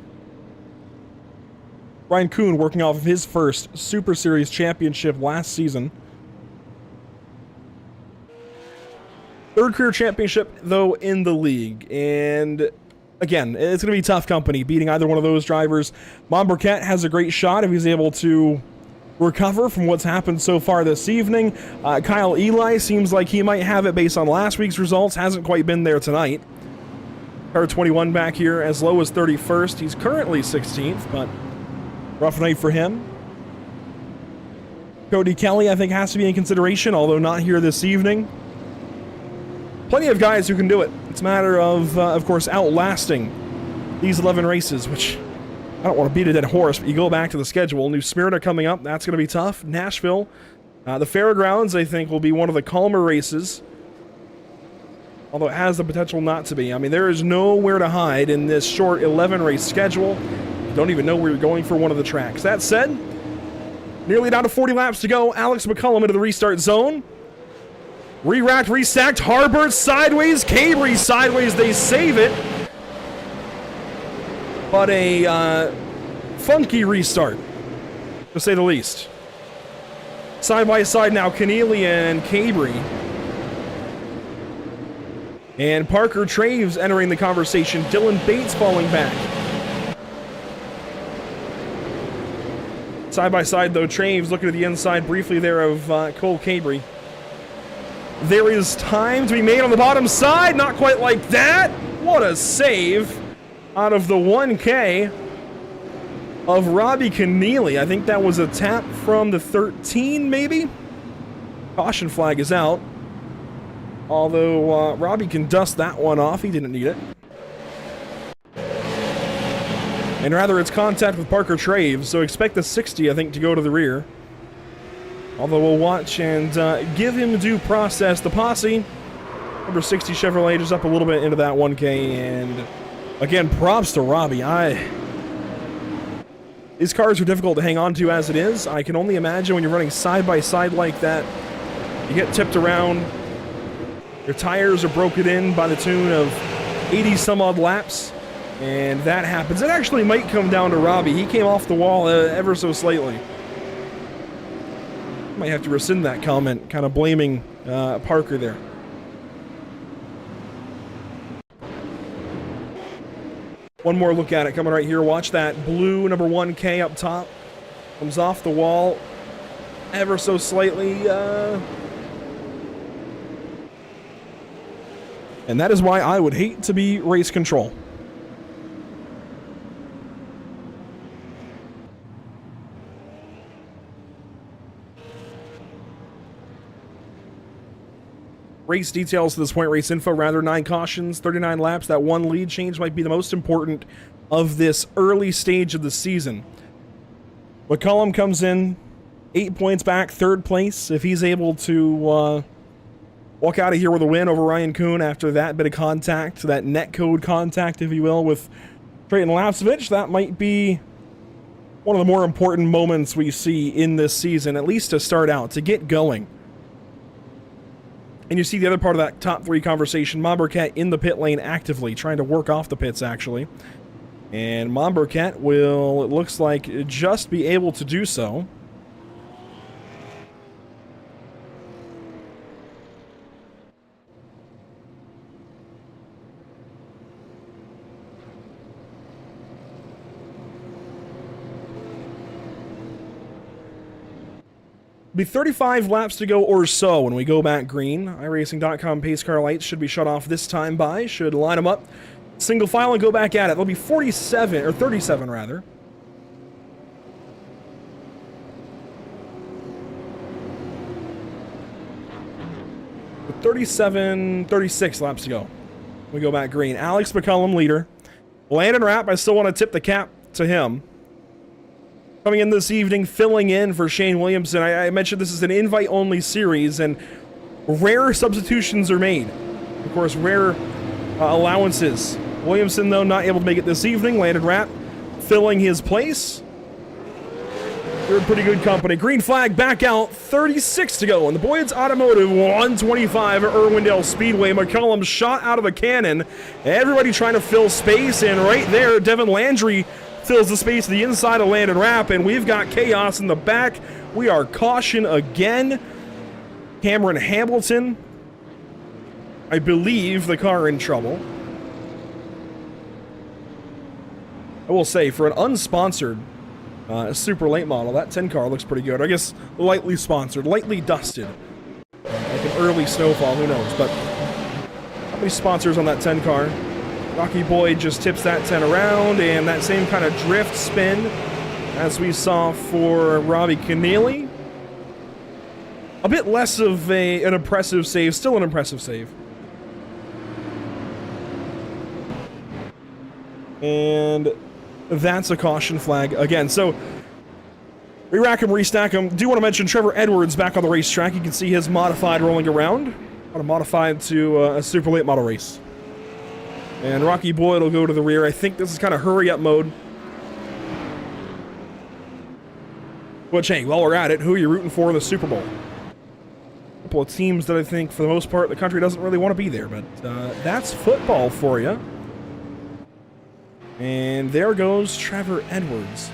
Ryan Kuhn working off of his first Super Series championship last season. Third career championship, though, in the league. And again, it's going to be tough company beating either one of those drivers. Monburquette has a great shot if he's able to recover from what's happened so far this evening. Kyle Eli seems like he might have it based on last week's results. Hasn't quite been there tonight. Car 21 back here as low as 31st. He's currently 16th, but rough night for him. Cody Kelly, I think, has to be in consideration, although not here this evening. Plenty of guys who can do it. It's a matter of course, outlasting these 11 races, which I don't want to beat a dead horse, but you go back to the schedule. New Smyrna coming up. That's going to be tough. Nashville. The Fairgrounds, I think, will be one of the calmer races, although it has the potential not to be. I mean, there is nowhere to hide in this short 11-race schedule. You don't even know where you're going for one of the tracks. That said, nearly down to 40 laps to go. Alex McCullum into the restart zone. Re-racked, restacked, Harbert sideways, Cabry sideways, they save it. But a funky restart, to say the least. Side by side now, Keneally and Cabry. And Parker Traves entering the conversation. Dylan Bates falling back. Side by side, though, Traves looking at the inside briefly there of Cole Cabry. There is time to be made on the bottom side. Not quite like that. What a save out of the 1K of Robbie Keneally. I think that was a tap from the 13, maybe? Caution flag is out. Although Robbie can dust that one off. He didn't need it. And rather, it's contact with Parker Traves, so expect the 60, I think, to go to the rear. Although we'll watch and give him due process. The posse, number 60 Chevrolet, just up a little bit into that 1K. And again, props to Robbie. These cars are difficult to hang on to as it is. I can only imagine when you're running side by side like that, you get tipped around, your tires are broken in by the tune of 80 some odd laps, and that happens. It actually might come down to Robbie. He came off the wall ever so slightly. Might have to rescind that comment, kind of blaming Parker there. One more look at it coming right here. Watch that blue number 1K up top. Comes off the wall ever so slightly. And that is why I would hate to be race control. Race details to this point, race info, rather 9 cautions, 39 laps. That one lead change might be the most important of this early stage of the season. McCullum comes in 8 points back, 3rd place. If he's able to walk out of here with a win over Ryan Kuhn after that bit of contact, that netcode contact, if you will, with Trayton Lapsevich, that might be one of the more important moments we see in this season, at least to start out, to get going. And you see the other part of that top 3 conversation, Monberquet in the pit lane actively, trying to work off the pits, actually. And Monberquet will, it looks like, just be able to do so. Be 35 laps to go or so when we go back green. iRacing.com pace car lights should be shut off this time by. Should line them up, single file, and go back at it. There'll be 47, or 37 rather. With 36 laps to go. We go back green. Alex McCullum leader. Landon Rapp, I still want to tip the cap to him. Coming in this evening, filling in for Shane Williamson. I mentioned this is an invite-only series, and rare substitutions are made. Of course, rare allowances. Williamson, though, not able to make it this evening. Landon Rapp filling his place. You're in pretty good company. Green flag back out, 36 to go. And the Boyd's Automotive 125 at Irwindale Speedway. McCullum shot out of a cannon. Everybody trying to fill space, and right there, Devin Landry fills the space to the inside of Landon Rapp, and we've got chaos in the back. We are caution again. Cameron Hamilton, I believe the car in trouble. I will say, for an unsponsored super late model, that 10 car looks pretty good. I guess lightly sponsored, lightly dusted. Like an early snowfall, who knows. But how many sponsors on that 10 car? Rocky Boyd just tips that 10 around, and that same kind of drift spin as we saw for Robbie Keneally. A bit less of an impressive save, still an impressive save. And that's a caution flag again. So, re-rack him, restack him. Do want to mention Trevor Edwards back on the racetrack. You can see his modified rolling around. On a modified to a super late model race. And Rocky Boyd will go to the rear. I think this is kind of hurry-up mode. Which, hey, while we're at it, who are you rooting for in the Super Bowl? A couple of teams that I think, for the most part, the country doesn't really want to be there. But that's football for you. And there goes Trevor Edwards.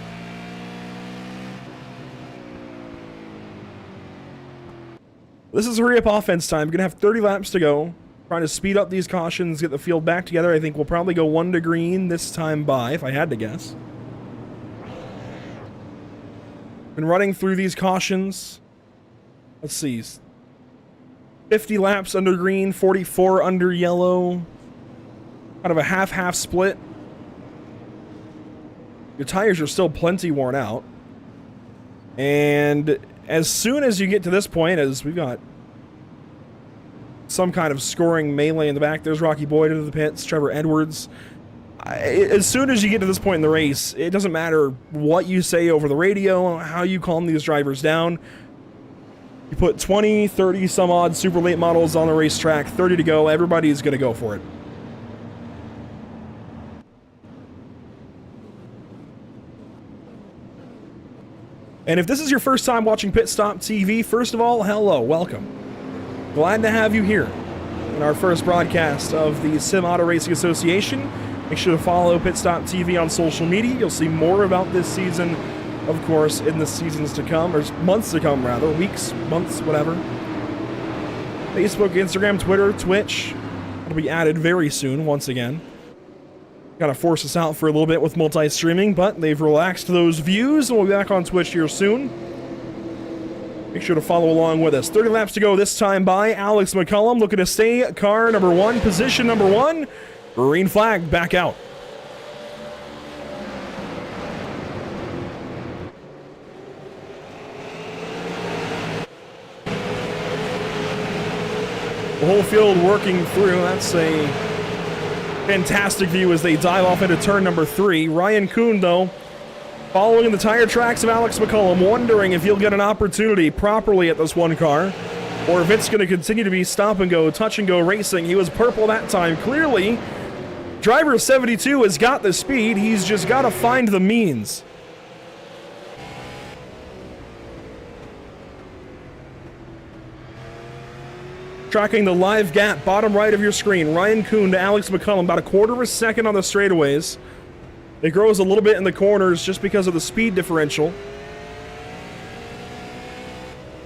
This is hurry-up offense time. We're going to have 30 laps to go. Trying to speed up these cautions, get the field back together. I think we'll probably go 1 to green this time by, if I had to guess. Been running through these cautions. Let's see. 50 laps under green, 44 under yellow. Kind of a half-half split. Your tires are still plenty worn out. And as soon as you get to this point, as we've got some kind of scoring melee in the back. There's Rocky Boyd into the pits, Trevor Edwards. As soon as you get to this point in the race, it doesn't matter what you say over the radio, how you calm these drivers down. You put 20, 30 some odd super late models on the racetrack, 30 to go, everybody's going to go for it. And if this is your first time watching Pit Stop TV, first of all, hello, welcome. Glad to have you here in our first broadcast of the Sim Auto Racing Association. Make sure to follow Pit Stop TV on social media. You'll see more about this season, of course, in the seasons to come, or months to come, rather. Weeks, months, whatever. Facebook, Instagram, Twitter, Twitch. It'll be added very soon, once again. Gotta force us out for a little bit with multi-streaming, but they've relaxed those views, and we'll be back on Twitch here soon. Make sure to follow along with us. 30 laps to go this time by Alex McCullum, looking to stay car number 1, position number 1. Green flag, back out. The whole field working through. That's a fantastic view as they dive off into turn number 3. Ryan Kuhn, though, following the tire tracks of Alex McCullum, wondering if he'll get an opportunity properly at this one car, or if it's going to continue to be stop and go, touch and go racing. He was purple that time. Clearly, driver 72 has got the speed. He's just got to find the means. Tracking the live gap, bottom right of your screen. Ryan Kuhn to Alex McCullum, about a quarter of a second on the straightaways. It grows a little bit in the corners just because of the speed differential.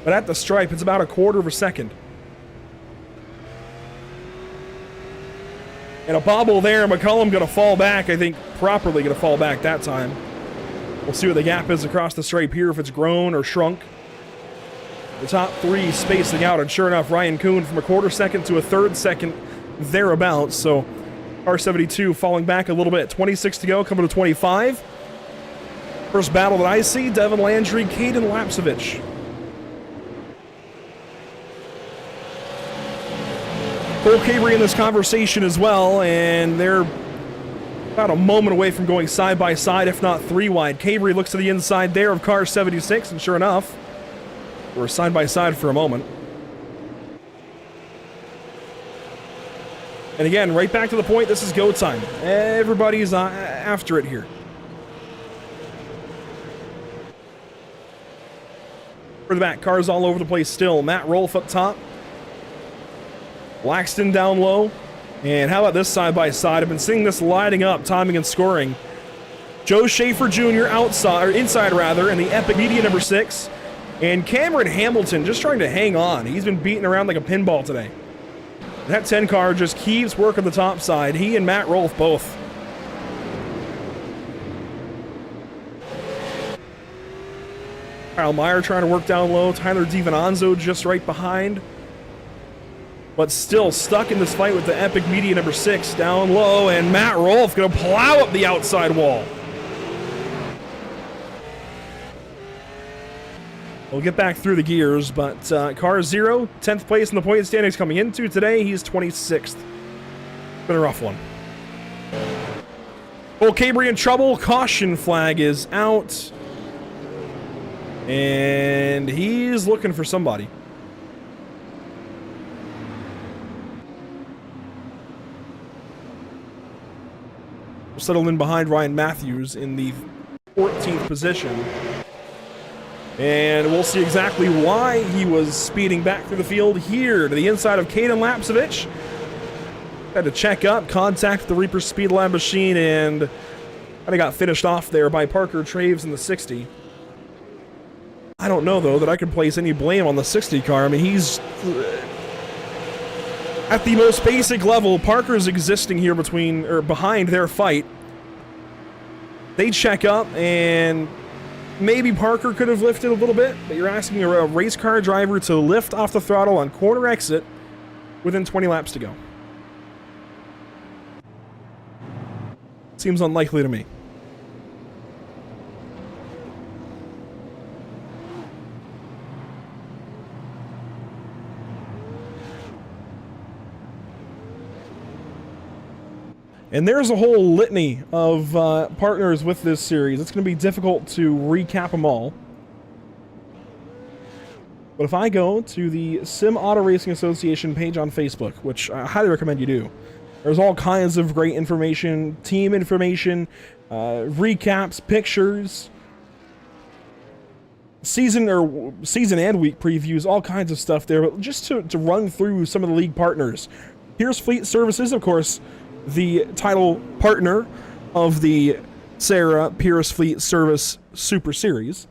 But at the stripe, it's about a quarter of a second. And a bobble there. McCullum going to fall back. I think properly going to fall back that time. We'll see what the gap is across the stripe here, if it's grown or shrunk. The top 3 spacing out, and sure enough, Ryan Kuhn from a quarter second to a third second thereabouts. So R72 falling back a little bit. 26 to go, coming to 25. First battle that I see, Devin Landry, Caden Lapsevich. Cole Cabry in this conversation as well, and they're about a moment away from going side by side, if not 3 wide. Cabry looks to the inside there of car 76, and sure enough, we're side by side for a moment. And again, right back to the point, this is go time. Everybody's after it here. For the back, cars all over the place still. Matt Rolfe up top. Laxton down low. And how about this side by side? I've been seeing this lighting up, timing and scoring. Joe Schaefer Jr. outside, or inside rather, in the Epic Media number 6. And Cameron Hamilton just trying to hang on. He's been beating around like a pinball today. That 10 car just keeps working the top side. He and Matt Rolfe both. Kyle Meyer trying to work down low. Tyler DiVinanzo just right behind. But still stuck in this fight with the Epic Media number 6 down low. And Matt Rolfe going to plow up the outside wall. We'll get back through the gears, but car 0, 10th place in the point standings coming into today. He's 26th. Been a rough one. Cole Cabry in trouble. Caution flag is out. And he's looking for somebody. Settled in behind Ryan Matthews in the 14th position. And we'll see exactly why he was speeding back through the field here to the inside of Caden Lapsevich. Had to check up, contact the Reaper Speed Lab machine, and kind of got finished off there by Parker Traves in the 60. I don't know, though, that I could place any blame on the 60 car. I mean, he's... At the most basic level, Parker's existing here between, or behind their fight. They check up, and... maybe Parker could have lifted a little bit, but you're asking a race car driver to lift off the throttle on corner exit within 20 laps to go. Seems unlikely to me. And there's a whole litany of partners with this series. It's going to be difficult to recap them all. But if I go to the Sim Auto Racing Association page on Facebook, which I highly recommend you do, there's all kinds of great information, team information, recaps, pictures. season and week previews, all kinds of stuff there. But just to run through some of the league partners, Pierce Fleet Services, of course, the title partner of the SARA Pierce Fleet Service Super Series.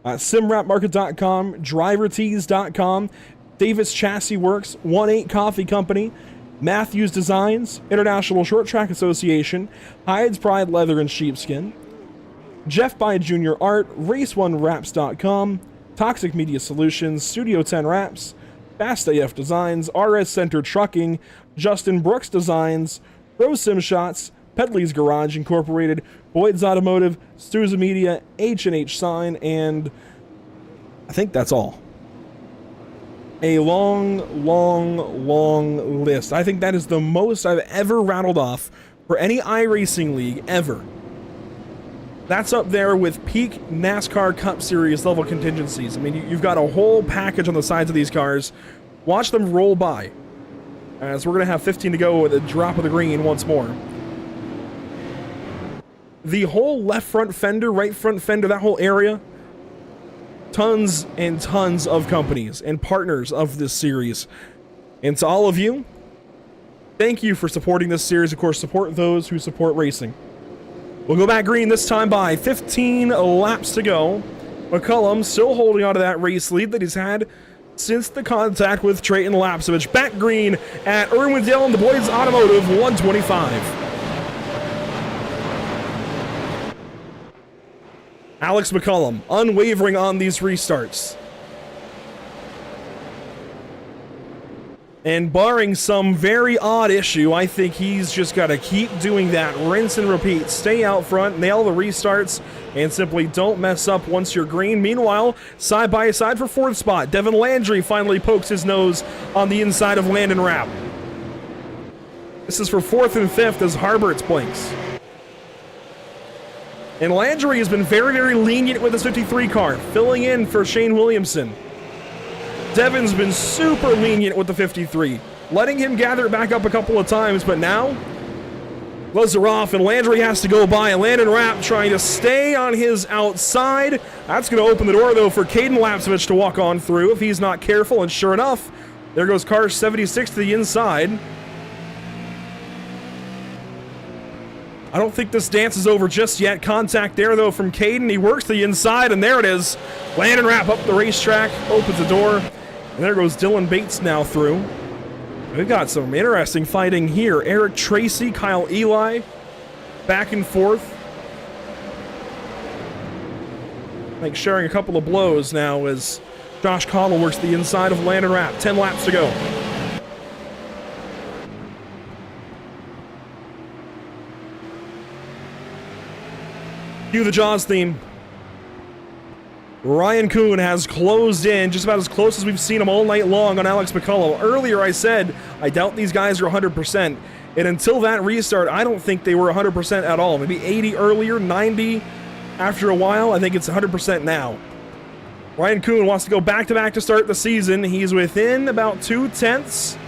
SimWrapMarket.com, DriverTees.com, Davis Chassis Works, 1-8 Coffee Company, Matthews Designs, International Short Track Association, Hyde's Pride Leather and Sheepskin, Jeff by Jr. Art, Race1Wraps.com, Toxic Media Solutions, Studio 10 Wraps, Fast AF Designs, RS Center Trucking, Justin Brooks Designs, Rose Sim Shots, Pedley's Garage Incorporated, Boyd's Automotive, Stuza Media, H&H Sign, and I think that's all. A long, long, long list. I think that is the most I've ever rattled off for any iRacing league ever. That's up there with peak NASCAR Cup Series level contingencies. I mean, you've got a whole package on the sides of these cars. Watch them roll by, as we're going to have 15 to go with a drop of the green once more. The whole left front fender, right front fender, that whole area, tons and tons of companies and partners of this series. And to all of you, thank you for supporting this series. Of course, support those who support racing. We'll go back green this time by 15 laps to go. McCullum still holding on to that race lead that he's had since the contact with Trayton Lapsovich. Back green at Irwindale and the Boyd's Automotive, 125. Alex McCullum, unwavering on these restarts. And barring some very odd issue, I think he's just got to keep doing that. Rinse and repeat. Stay out front, nail the restarts, and simply don't mess up once you're green. Meanwhile, side by side for fourth spot, Devin Landry finally pokes his nose on the inside of Landon Rapp. This is for fourth and fifth as Harberts blinks. And Landry has been very, very lenient with his 53 car, filling in for Shane Williamson. Devin's been super lenient with the 53, letting him gather it back up a couple of times, but now gloves are off and Landry has to go by. Landon Rapp trying to stay on his outside. That's going to open the door, though, for Caden Lapsovich to walk on through if he's not careful, and sure enough, there goes car 76 to the inside. I don't think this dance is over just yet. Contact there, though, from Caden. He works to the inside, and there it is. Landon Rapp up the racetrack, opens the door, and there goes Dylan Bates now through. We've got some interesting fighting here. Eric Tracy, Kyle Eli, back and forth. Like sharing a couple of blows now as Josh Connell works the inside of Landon Rapp. 10 laps to go. Cue the Jaws theme. Ryan Kuhn has closed in, just about as close as we've seen him all night long on Alex McCullum. Earlier I said, I doubt these guys are 100%. And until that restart, I don't think they were 100% at all. Maybe 80 earlier, 90 after a while. I think it's 100% now. Ryan Kuhn wants to go back-to-back to start the season. He's within about 2/10.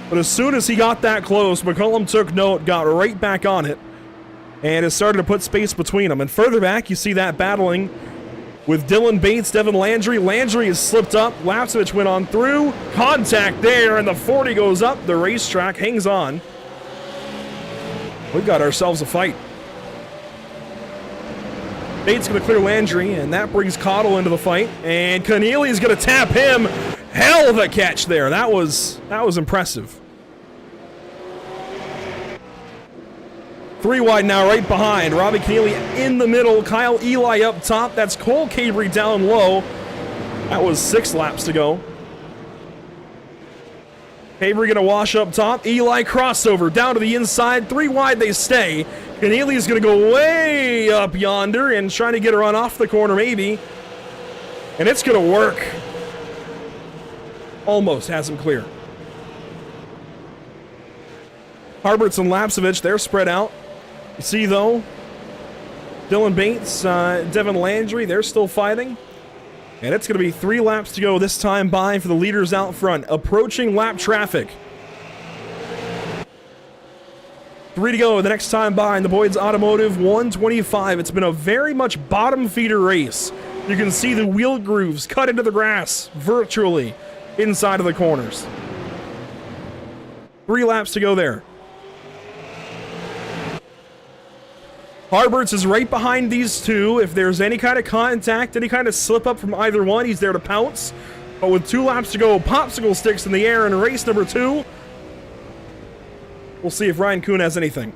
But as soon as he got that close, McCullum took note, got right back on it, and has started to put space between them. And further back, you see that battling with Dylan Bates, Devin Landry. Landry has slipped up. Lapsovich went on through. Contact there, and the 40 goes up. The racetrack hangs on. We've got ourselves a fight. Bates going to clear Landry, and that brings Cottle into the fight. And Keneally's going to tap him. Hell of a catch there. That was impressive. 3 wide now, right behind. Robbie Keneally in the middle. Kyle Eli up top. That's Cole Cabry down low. That was 6 laps to go. Cabry going to wash up top. Eli crossover down to the inside. 3 wide they stay. Keneally's going to go way up yonder and trying to get a run off the corner maybe. And it's going to work. Almost has him clear. Harberts and Lapsovich, they're spread out. You see, though, Dylan Bates, Devin Landry, they're still fighting. And it's going to be 3 laps to go this time by for the leaders out front. Approaching lap traffic. 3 to go the next time by in the Boyd's Automotive, 125. It's been a very much bottom feeder race You can see the wheel grooves cut into the grass virtually inside of the corners. 3 laps to go there. Harberts is right behind these two. If there's any kind of contact, any kind of slip up from either one, he's there to pounce. But with 2 laps to go, popsicle sticks in the air in race number 2. We'll see if Ryan Kuhn has anything.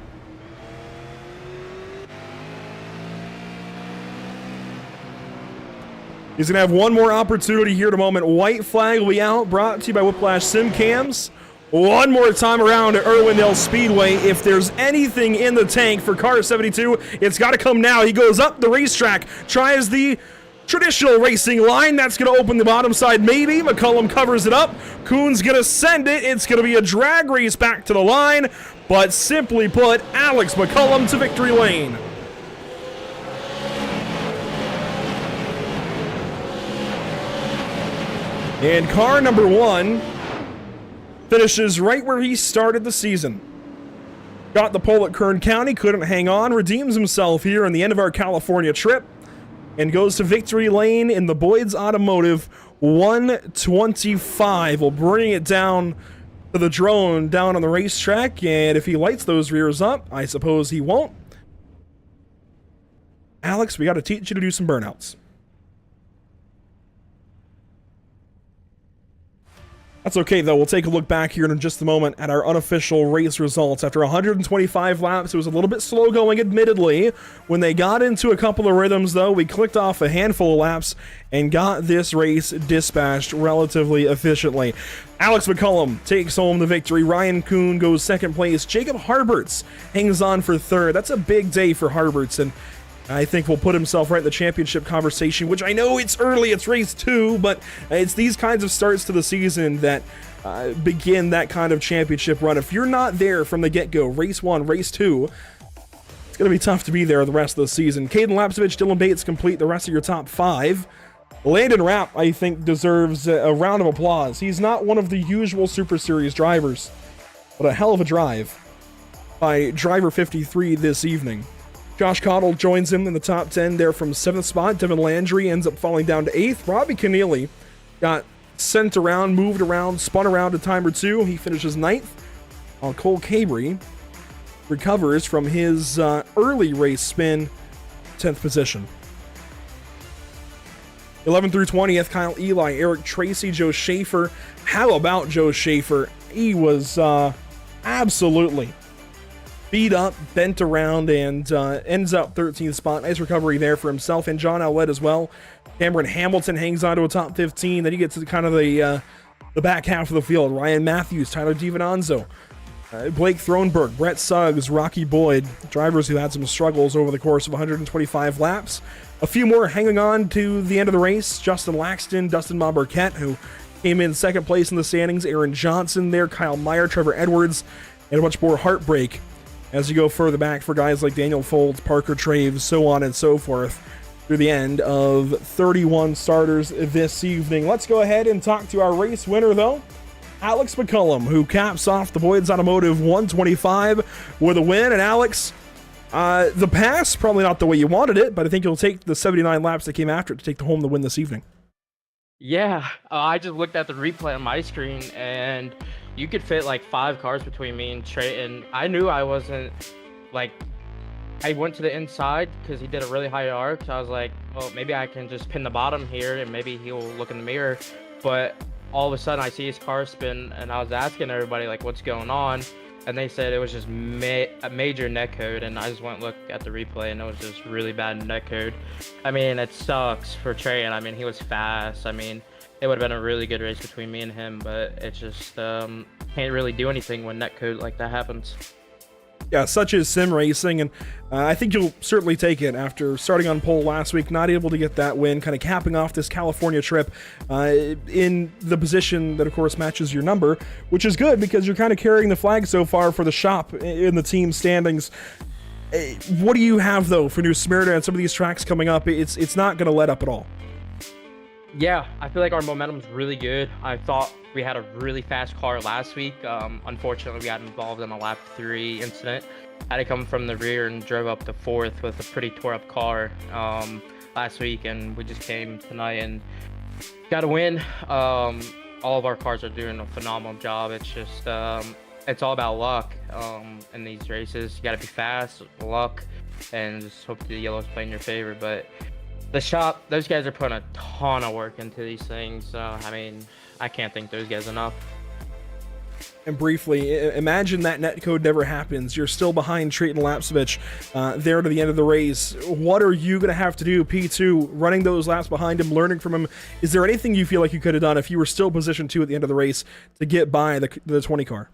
He's going to have one more opportunity here in a moment. White flag will be out, brought to you by Whiplash Sim Cams. One more time around at Irwindale Speedway. If there's anything in the tank for car 72, it's got to come now. He goes up the racetrack, tries the traditional racing line. That's going to open the bottom side, maybe. McCullum covers it up. Kuhn's going to send it. It's going to be a drag race back to the line. But simply put, Alex McCullum to victory lane. And car number 1 finishes right where he started the season. Got the pole at Kern County, couldn't hang on, redeems himself here in the end of our California trip, and goes to victory lane in the Boyd's Automotive 125. We'll bring it down to the drone down on the racetrack, and if he lights those rears up, I suppose he won't. Alex, we got to teach you to do some burnouts. That's okay, though. We'll take a look back here in just a moment at our unofficial race results. After 125 laps, it was a little bit slow going, admittedly. When they got into a couple of rhythms, though, we clicked off a handful of laps and got this race dispatched relatively efficiently. Alex McCullum takes home the victory. Ryan Kuhn goes second place. Jacob Harberts hangs on for third. That's a big day for Harberts, and I think will put himself right in the championship conversation, which I know it's early, it's race 2, but it's these kinds of starts to the season that begin that kind of championship run. If you're not there from the get-go, race 1, race 2, it's going to be tough to be there the rest of the season. Caden Lapsevich, Dylan Bates complete the rest of your top 5. Landon Rapp, I think, deserves a round of applause. He's not one of the usual Super Series drivers, but a hell of a drive by driver 53 this evening. Josh Cottle joins him in the top 10 there from 7th spot. Devin Landry ends up falling down to 8th. Robbie Keneally got sent around, moved around, spun around a time or 2. He finishes 9th. While Cole Cabry recovers from his early race spin, 10th position. 11th through 20th, Kyle Eli, Eric Tracy, Joe Schaefer. How about Joe Schaefer? He was absolutely beat up, bent around, and ends up 13th spot. Nice recovery there for himself and John Owlett as well. Cameron Hamilton hangs on to a top 15. Then he gets to kind of the back half of the field. Ryan Matthews, Tyler DiVinanzo, Blake Thronberg, Brett Suggs, Rocky Boyd, drivers who had some struggles over the course of 125 laps. A few more hanging on to the end of the race. Justin Laxton, Dustin Mauburquette, who came in second place in the standings. Aaron Johnson there, Kyle Meyer, Trevor Edwards, and a much more heartbreak as you go further back for guys like Daniel Folds, Parker Traves, so on and so forth, through the end of 31 starters this evening. Let's go ahead and talk to our race winner, though, Alex McCullum, who caps off the Boyd's Automotive 125 with a win. And Alex, the pass, probably not the way you wanted it, but I think you'll take the 79 laps that came after it to take home the win this evening. Yeah, I just looked at the replay on my screen, and you could fit like 5 cars between me and Trey, and I knew I wasn't, like, I went to the inside because he did a really high arc, so I was like, well, maybe I can just pin the bottom here, and maybe he'll look in the mirror. But all of a sudden, I see his car spin, and I was asking everybody, like, what's going on, and they said it was just a major net code, and I just went and looked at the replay, and it was just really bad net code. I mean, it sucks for Trey, and I mean, he was fast. I mean, it would have been a really good race between me and him, but it just can't really do anything when netcode like that happens. Yeah, such is sim racing, and I think you'll certainly take it after starting on pole last week, not able to get that win, kind of capping off this California trip in the position that, of course, matches your number, which is good because you're kind of carrying the flag so far for the shop in the team standings. What do you have, though, for New Smyrna and some of these tracks coming up? It's not going to let up at all. Yeah, I feel like our momentum's really good. I thought we had a really fast car last week. Unfortunately, we got involved in a lap 3 incident. Had to come from the rear and drove up to 4th with a pretty tore up car. I last week, and we just came tonight and got to win. All of our cars are doing a phenomenal job. It's just it's all about luck in these races. You got to be fast, luck, and just hope the yellows play in your favor. But the shop, those guys are putting a ton of work into these things. I mean, I can't thank those guys enough. And briefly, imagine that netcode never happens. You're still behind Trayton Lapsevich there to the end of the race. What are you going to have to do, P2, running those laps behind him, learning from him? Is there anything you feel like you could have done if you were still positioned 2 at the end of the race to get by the 20 car?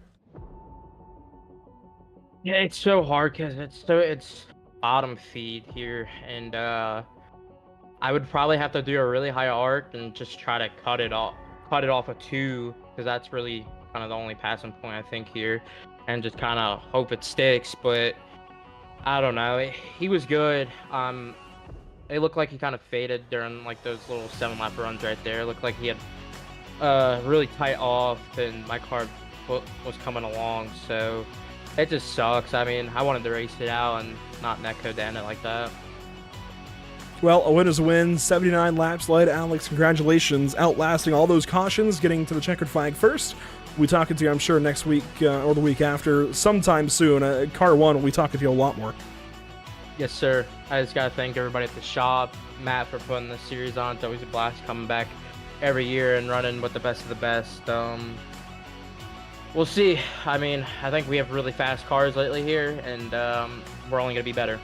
Yeah, it's so hard because it's bottom feed here, and I would probably have to do a really high arc and just try to cut it off a 2, because that's really kind of the only passing point I think here, and just kind of hope it sticks. But I don't know, he was good. It looked like he kind of faded during like those little 7-lap runs right there. It looked like he had really tight off, and my car was coming along, so it just sucks. I mean, I wanted to race it out and not netcode to end it like that. Well, a win is a win. 79 laps led. Alex, congratulations, outlasting all those cautions, getting to the checkered flag first. We'll be talking to you, I'm sure, next week or the week after, sometime soon. Car 1, we'll be talking to you a lot more. Yes, sir. I just got to thank everybody at the shop, Matt, for putting this series on. It's always a blast coming back every year and running with the best of the best. We'll see. I mean, I think we have really fast cars lately here, and we're only going to be better.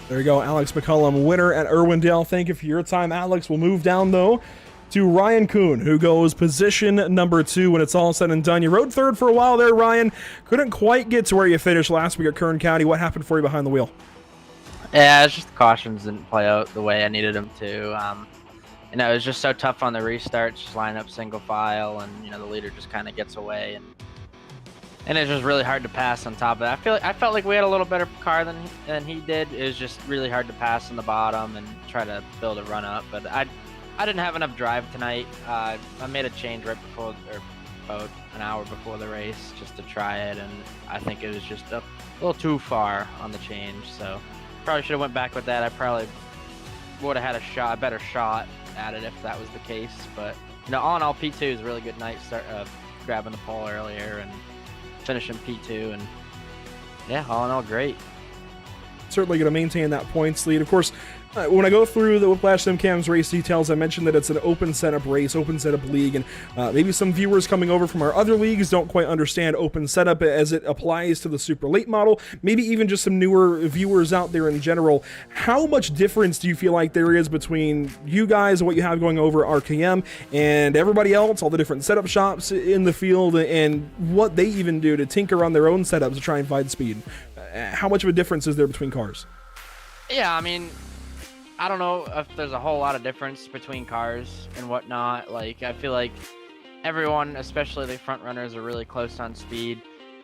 There you go, Alex McCullum, winner at Irwindale. Thank you for your time, Alex. We'll move down, though, to Ryan Kuhn, who goes position number 2 when it's all said and done. You rode 3rd for a while there, Ryan. Couldn't quite get to where you finished last week at Kern County. What happened for you behind the wheel? Yeah, it's just the cautions didn't play out the way I needed them to. It was just so tough on the restarts, just line up single file, and the leader just kind of gets away, and it's just really hard to pass on top of that. I felt like we had a little better car than he did. It was just really hard to pass on the bottom and try to build a run up, but I didn't have enough drive tonight. I made a change right before, or about an hour before the race, just to try it, and I think it was just a little too far on the change, so probably should have went back with that. I probably would have had a better shot at it if that was the case, but all in all, P2 is a really good night. Grabbing the pole earlier and finishing P2, and yeah, all in all, great. Certainly going to maintain that points lead. Of course, when I go through the Whiplash SimCam's race details, I mentioned that it's an open setup race, open setup league, and maybe some viewers coming over from our other leagues don't quite understand open setup as it applies to the super late model, maybe even just some newer viewers out there in general. How much difference do you feel like there is between you guys and what you have going over at RKM and everybody else, all the different setup shops in the field, and what they even do to tinker on their own setups to try and find speed? How much of a difference is there between cars? Yeah, I mean, I don't know if there's a whole lot of difference between cars and whatnot. Like, I feel like everyone, especially the front runners, are really close on speed.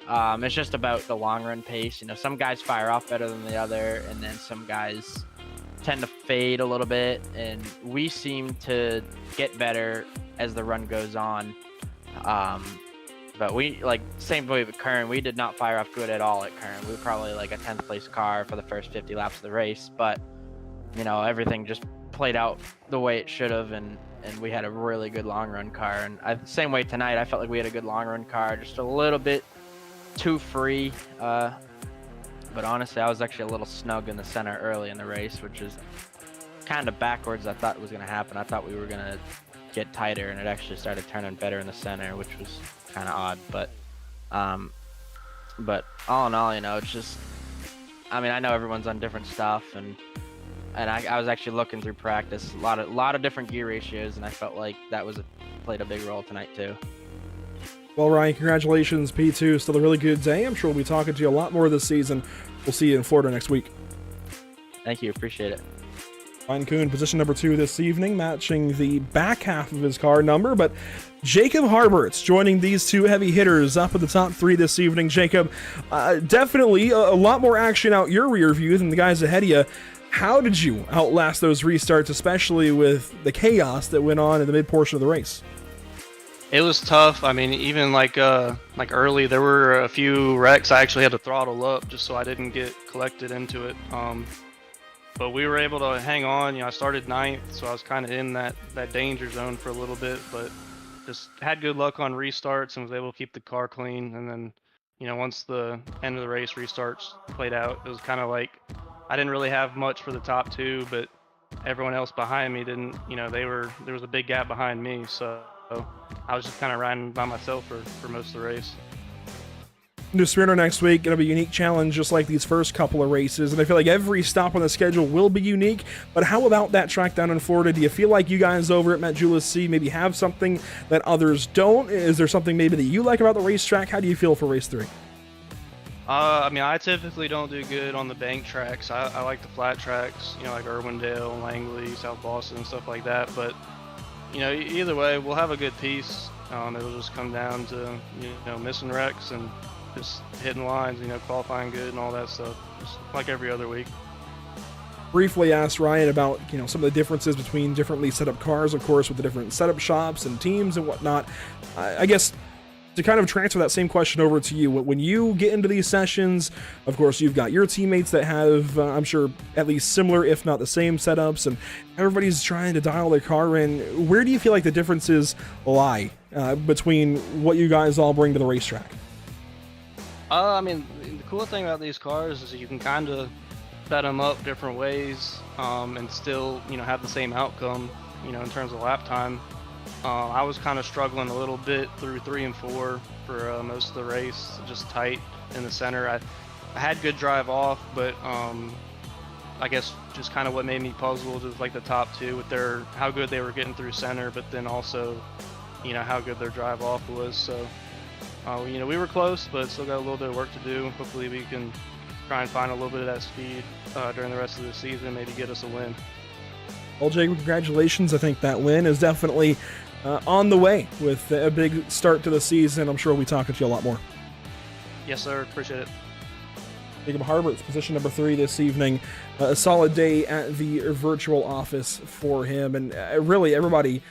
It's just about the long run pace. Some guys fire off better than the other, and then some guys tend to fade a little bit, and we seem to get better as the run goes on. But we, same way with Kern, we did not fire off good at all at Kern. We were probably like a 10th place car for the first 50 laps of the race, but everything just played out the way it should have, and we had a really good long run car. And same way tonight, I felt like we had a good long run car, just a little bit too free. But honestly, I was actually a little snug in the center early in the race, which is kind of backwards. I thought it was going to happen. I thought we were going to get tighter, and it actually started turning better in the center, which was kind of odd. But all in all, it's just, I mean, I know everyone's on different stuff, and I was actually looking through practice, a lot of different gear ratios, and I felt like that played a big role tonight too. Well, Ryan, congratulations, P2. Still a really good day. I'm sure we'll be talking to you a lot more this season. We'll see you in Florida next week. Thank you. Appreciate it. Ryan Kuhn, position number 2 this evening, matching the back half of his car number, but Jacob Harbert's joining these 2 heavy hitters up at the top 3 this evening. Jacob, definitely a lot more action out your rear view than the guys ahead of you. How did you outlast those restarts, especially with the chaos that went on in the mid portion of the race? It was tough. I mean, even like early, there were a few wrecks. I actually had to throttle up just so I didn't get collected into it. but we were able to hang on. I started 9th, so I was kind of in that danger zone for a little bit, but just had good luck on restarts and was able to keep the car clean. And then, once the end of the race restarts played out, it was kind of like I didn't really have much for the top 2, but everyone else behind me didn't. There was a big gap behind me, so I was just kind of riding by myself for most of the race. New Smyrna next week, going to be a unique challenge just like these first couple of races, and I feel like every stop on the schedule will be unique. But how about that track down in Florida? Do you feel like you guys over at Met-Julis maybe have something that others don't? Is there something maybe that you like about the racetrack? How do you feel for race 3? I typically don't do good on the bank tracks. I like the flat tracks, like Irwindale, Langley, South Boston, stuff like that. But either way, we'll have a good piece. It'll just come down to missing wrecks and just hitting lines, qualifying good and all that stuff, just like every other week. Briefly asked Ryan about some of the differences between differently set up cars, of course, with the different setup shops and teams and whatnot. I guess to kind of transfer that same question over to you, when you get into these sessions, of course, you've got your teammates that have, I'm sure, at least similar, if not the same setups, and everybody's trying to dial their car in. Where do you feel like the differences lie between what you guys all bring to the racetrack? The cool thing about these cars is you can kind of set them up different ways and still, have the same outcome, in terms of lap time. I was kind of struggling a little bit through 3 and 4 for most of the race, just tight in the center. I had good drive off, but I guess just kind of what made me puzzled is like the top 2 with how good they were getting through center, but then also, how good their drive off was. So. We were close, but still got a little bit of work to do. Hopefully we can try and find a little bit of that speed during the rest of the season, maybe get us a win. Well, Jacob, congratulations. I think that win is definitely on the way with a big start to the season. I'm sure we'll be talking to you a lot more. Yes, sir. Appreciate it. Jacob Harbert's position number 3 this evening. A solid day at the virtual office for him. And really, everybody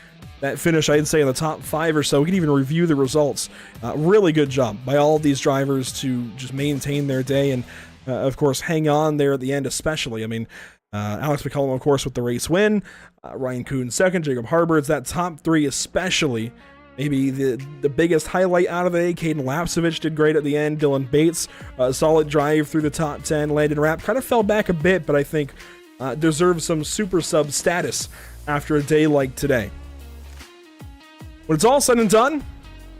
that finished, I'd say, in the top 5 or so. We can even review the results. Really good job by all of these drivers to just maintain their day and, of course, hang on there at the end especially. Alex McCullum, of course, with the race win. Ryan Kuhn second. Jacob Harbert's that top 3 especially. Maybe the biggest highlight out of the day. Caden Lapsevich did great at the end. Dylan Bates, solid drive through the top 10. Landon Rapp kind of fell back a bit, but I think deserves some super sub status after a day like today. When it's all said and done,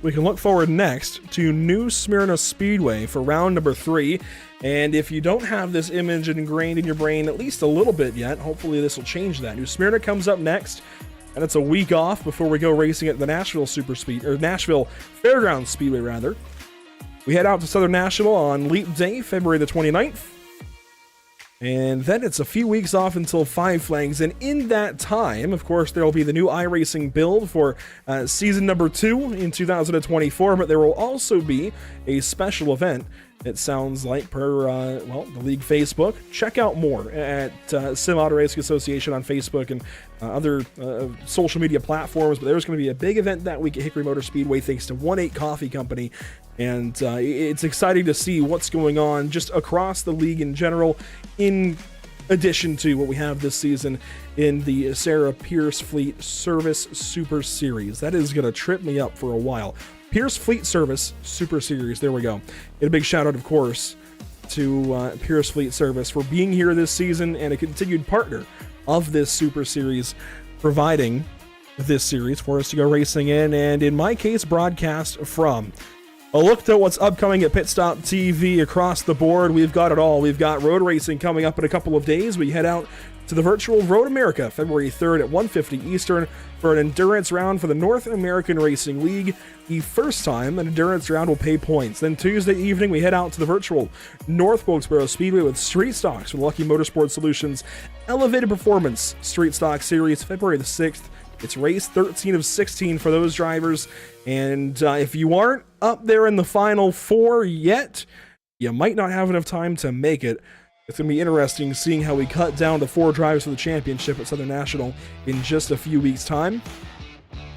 we can look forward next to New Smyrna Speedway for round number 3. And if you don't have this image ingrained in your brain at least a little bit yet, hopefully this will change that. New Smyrna comes up next, and it's a week off before we go racing at the Nashville Nashville Fairgrounds Speedway rather. We head out to Southern Nashville on Leap Day, February the 29th. And then it's a few weeks off until Five Flags. And in that time, of course, there will be the new iRacing build for season number 2 in 2024. But there will also be a special event, it sounds like, per, the league Facebook. Check out more at Sim Auto Racing Association on Facebook and other social media platforms. But there's going to be a big event that week at Hickory Motor Speedway thanks to 1-8 Coffee Company. And it's exciting to see what's going on just across the league in general, in addition to what we have this season in the SARA Pierce Fleet Service Super Series. That is going to trip me up for a while. Pierce Fleet Service Super Series, there we go. And a big shout out, of course, to Pierce Fleet Service for being here this season and a continued partner of this Super Series, providing this series for us to go racing in, and in my case, broadcast from. A look at what's upcoming at Pit Stop TV across the board. We've got it all. We've got road racing coming up in a couple of days. We head out to the virtual Road America, February 3rd at 1:50 Eastern for an endurance round for the North American Racing League. The first time an endurance round will pay points. Then Tuesday evening, we head out to the virtual North Wilkesboro Speedway with Street Stocks from Lucky Motorsport Solutions Elevated Performance Street Stock Series, February the 6th. It's race 13 of 16 for those drivers. And if you aren't up there in the final 4 yet, you might not have enough time to make it. It's going to be interesting seeing how we cut down to 4 drivers for the championship at Southern National in just a few weeks' time.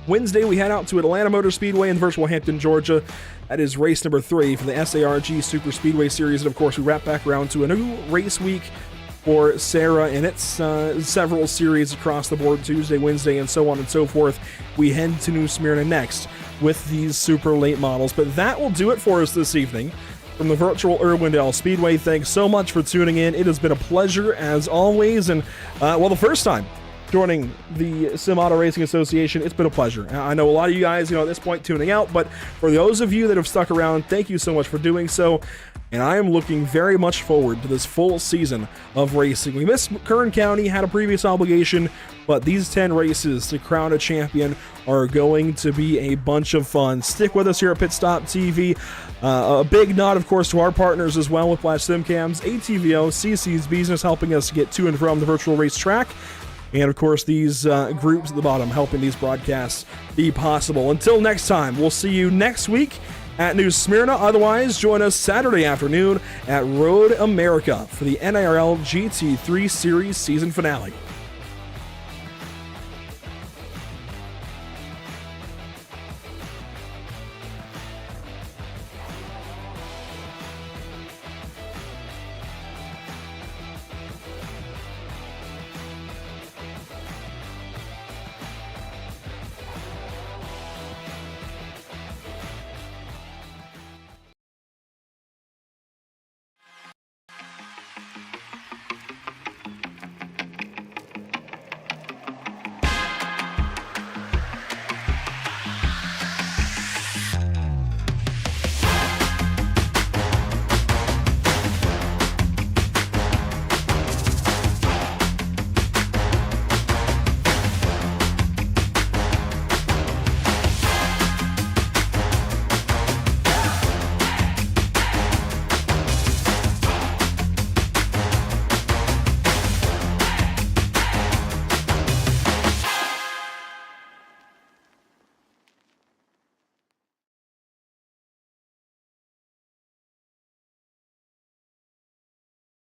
Wednesday, we head out to Atlanta Motor Speedway in virtual Hampton, Georgia. That is race number 3 for the SARG Super Speedway Series. And of course, we wrap back around to a new race week for SARA and its several series across the board, Tuesday, Wednesday, and so on and so forth. We head to New Smyrna next with these super late models. But that will do it for us this evening from the virtual Irwindale Speedway. Thanks so much for tuning in. It has been a pleasure as always. And, well, the first time joining the Sim Auto Racing Association, it's been a pleasure. I know a lot of you guys, at this point tuning out, but for those of you that have stuck around, thank you so much for doing so. And I am looking very much forward to this full season of racing. We missed Kern County, had a previous obligation, but these 10 races to crown a champion are going to be a bunch of fun. Stick with us here at Pit Stop TV. A big nod, of course, to our partners as well, Whiplash Simcams, ATVO, CC's Business, helping us get to and from the virtual racetrack. And, of course, these groups at the bottom helping these broadcasts be possible. Until next time, we'll see you next week at New Smyrna. Otherwise, join us Saturday afternoon at Road America for the NIRL GT3 Series season finale.